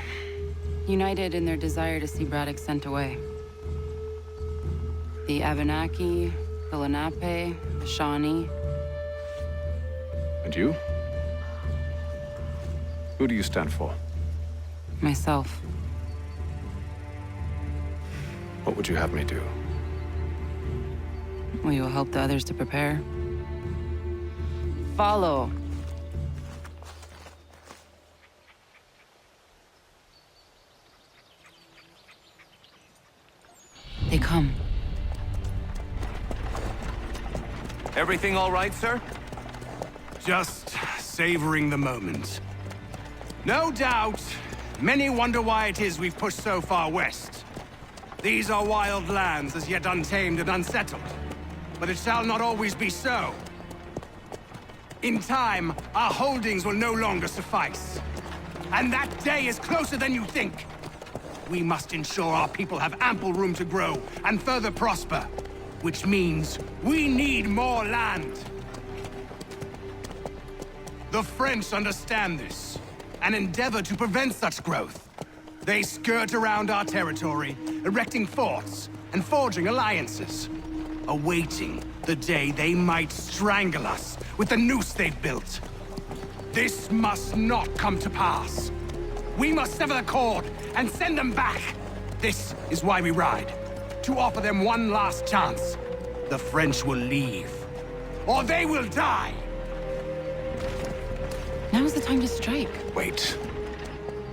S3: united in their desire to see Braddock sent away. The Abenaki, the Lenape, the Shawnee.
S8: And you? Who do you stand for?
S3: Myself.
S8: What would you have me do?
S3: Will you help the others to prepare? Follow. They come.
S7: Everything all right, sir?
S6: Just savoring the moment. No doubt, many wonder why it is we've pushed so far west. These are wild lands as yet untamed and unsettled. But it shall not always be so. In time, our holdings will no longer suffice. And that day is closer than you think. We must ensure our people have ample room to grow and further prosper. Which means we need more land. The French understand this and endeavor to prevent such growth. They skirt around our territory, erecting forts and forging alliances, awaiting the day they might strangle us with the noose they've built. This must not come to pass. We must sever the cord and send them back. This is why we ride. To offer them one last chance. The French will leave. Or they will die!
S3: Now's the time to strike.
S19: Wait.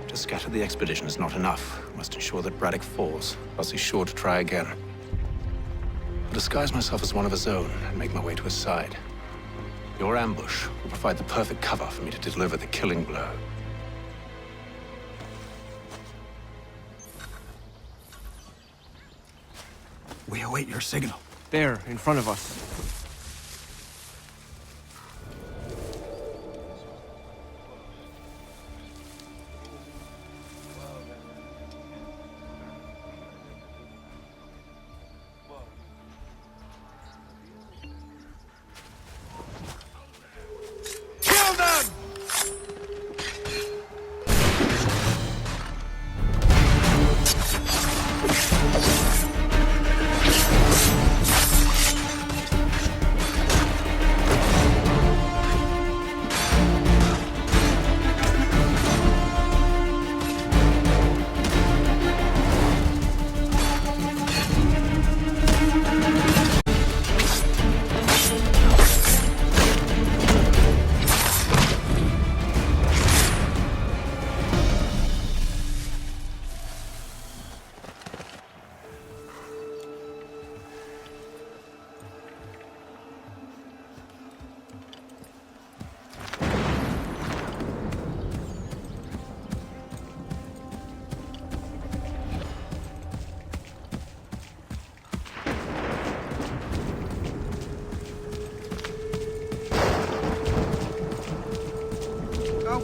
S19: To scatter the expedition is not enough. We must ensure that Braddock falls, else he's sure to try again. I'll disguise myself as one of his own and make my way to his side. Your ambush will provide the perfect cover for me to deliver the killing blow.
S16: We await your signal.
S4: There, in front of us.
S6: Kill them!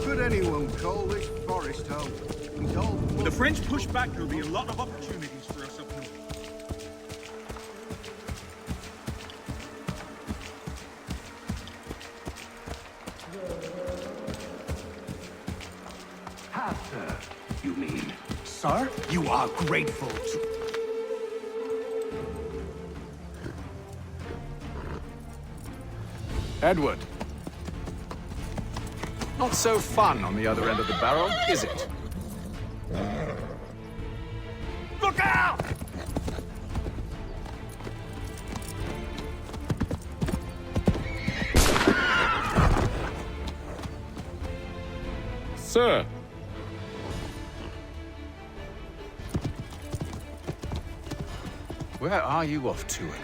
S16: could anyone call this forest home? It's all
S2: With the French push back, there'll be a lot of opportunities for us up north.
S6: Have, sir, you mean? Sir, you are grateful to...
S8: Edward. Not so fun on the other end of the barrel, is it?
S2: Look out!
S8: Sir. Where are you off to, Edward?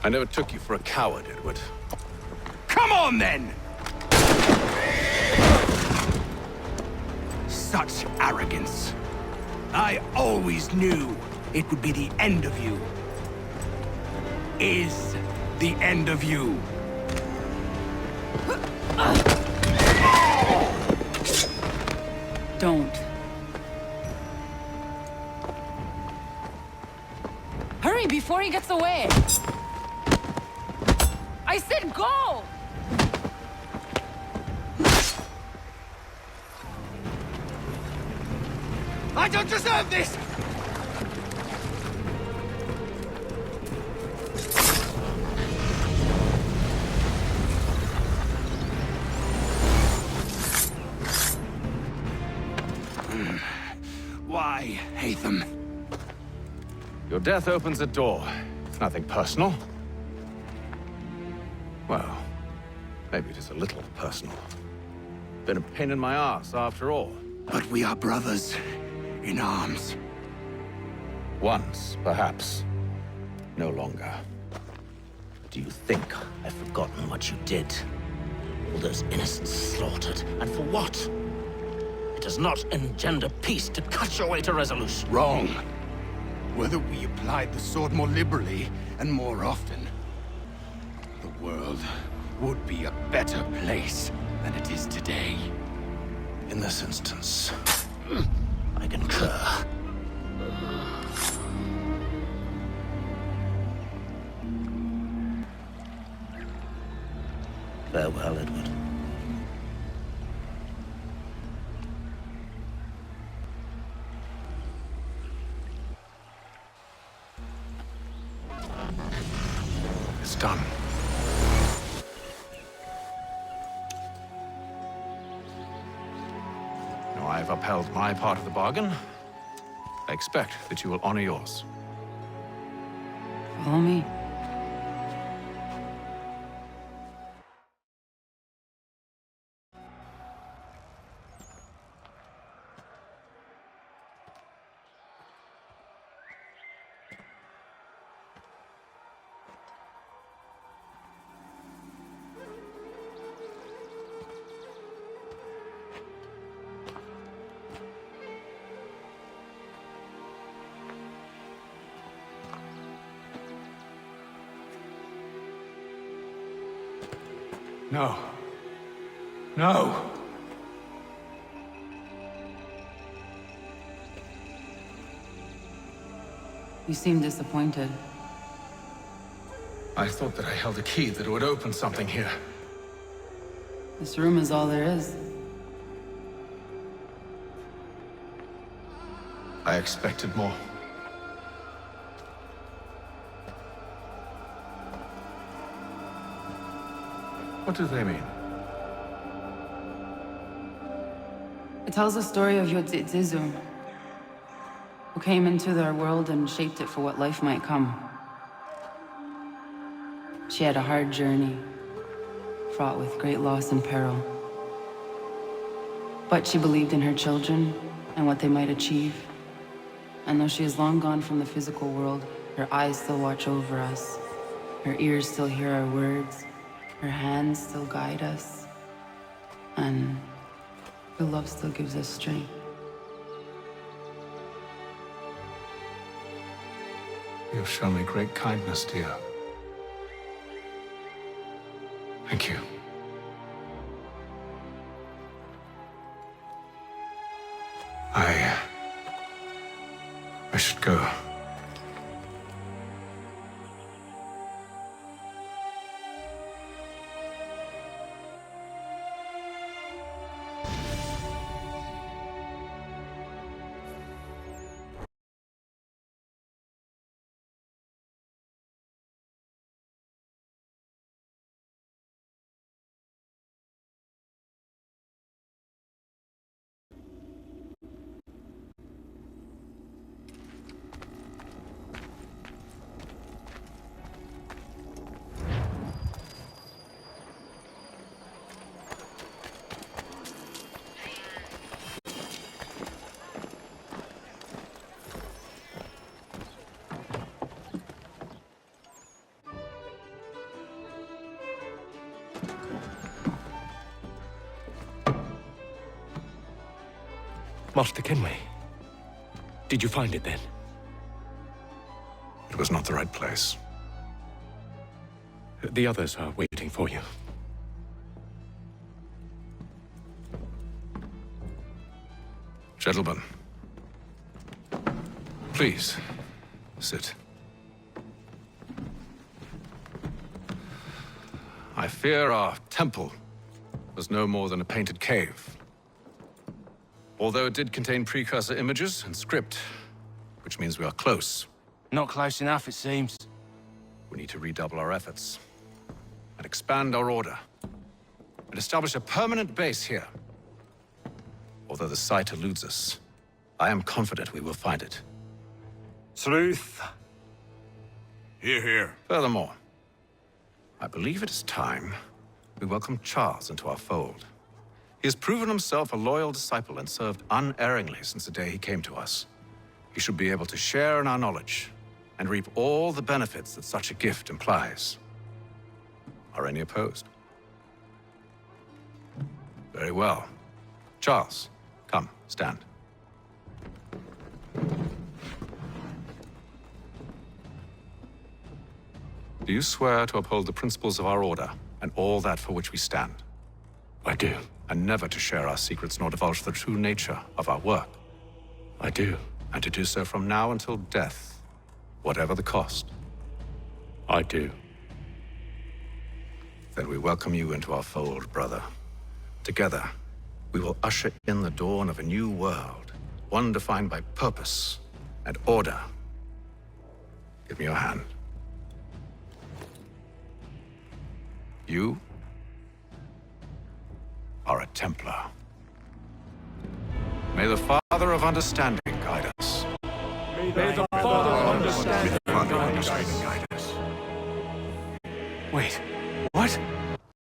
S8: I never took you for a coward, Edward.
S6: Come on, then! Such arrogance. I always knew it would be the end of you. Is the end of you.
S3: Don't. Hurry before he gets away! I said go!
S6: I don't deserve this! Why, Haytham?
S8: Your death opens a door. It's nothing personal. Well, maybe it is a little personal. Been a pain in my ass, after all.
S6: But we are brothers in arms.
S8: Once, perhaps. No longer.
S10: Do you think I've forgotten what you did? All those innocents slaughtered, and for what? It does not engender peace to cut your way to resolution.
S6: Wrong. Whether we applied the sword more liberally and more often, the world would be a better place than it is today.
S10: In this instance, I concur. Farewell, Edward.
S8: It's done. Now I've upheld my part of the bargain. I expect that you will honor yours.
S3: Follow me.
S8: No. No!
S3: You seem disappointed.
S8: I thought that I held a key that would open something here.
S3: This room is all there is.
S8: I expected more. What do they mean?
S3: It tells the story of Yodzizu, who came into their world and shaped it for what life might come. She had a hard journey, fraught with great loss and peril. But she believed in her children and what they might achieve. And though she is long gone from the physical world, her eyes still watch over us. Her ears still hear our words. Her hands still guide us. And her love still gives us strength.
S8: You've shown me great kindness, dear. Thank you. I should go.
S11: Master Kenway, did you find it then?
S8: It was not the right place.
S11: The others are waiting for you.
S8: Gentlemen, please, sit. I fear our temple was no more than a painted cave. Although it did contain precursor images and script, which means we are close.
S4: Not close enough, it seems.
S8: We need to redouble our efforts and expand our order and establish a permanent base here. Although the site eludes us, I am confident we will find it.
S1: Truth.
S20: Hear, hear.
S8: Furthermore, I believe it is time we welcome Charles into our fold. He has proven himself a loyal disciple and served unerringly since the day he came to us. He should be able to share in our knowledge and reap all the benefits that such a gift implies. Are any opposed? Very well. Charles, come, stand. Do you swear to uphold the principles of our order and all that for which we stand?
S11: I do.
S8: And never to share our secrets nor divulge the true nature of our work?
S11: I do.
S8: And to do so from now until death, whatever the cost?
S11: I do.
S8: Then we welcome you into our fold, brother. Together, we will usher in the dawn of a new world, one defined by purpose and order. Give me your hand. You are a Templar. May the Father of Understanding guide us.
S2: May the Father of Understanding guide us.
S11: Wait.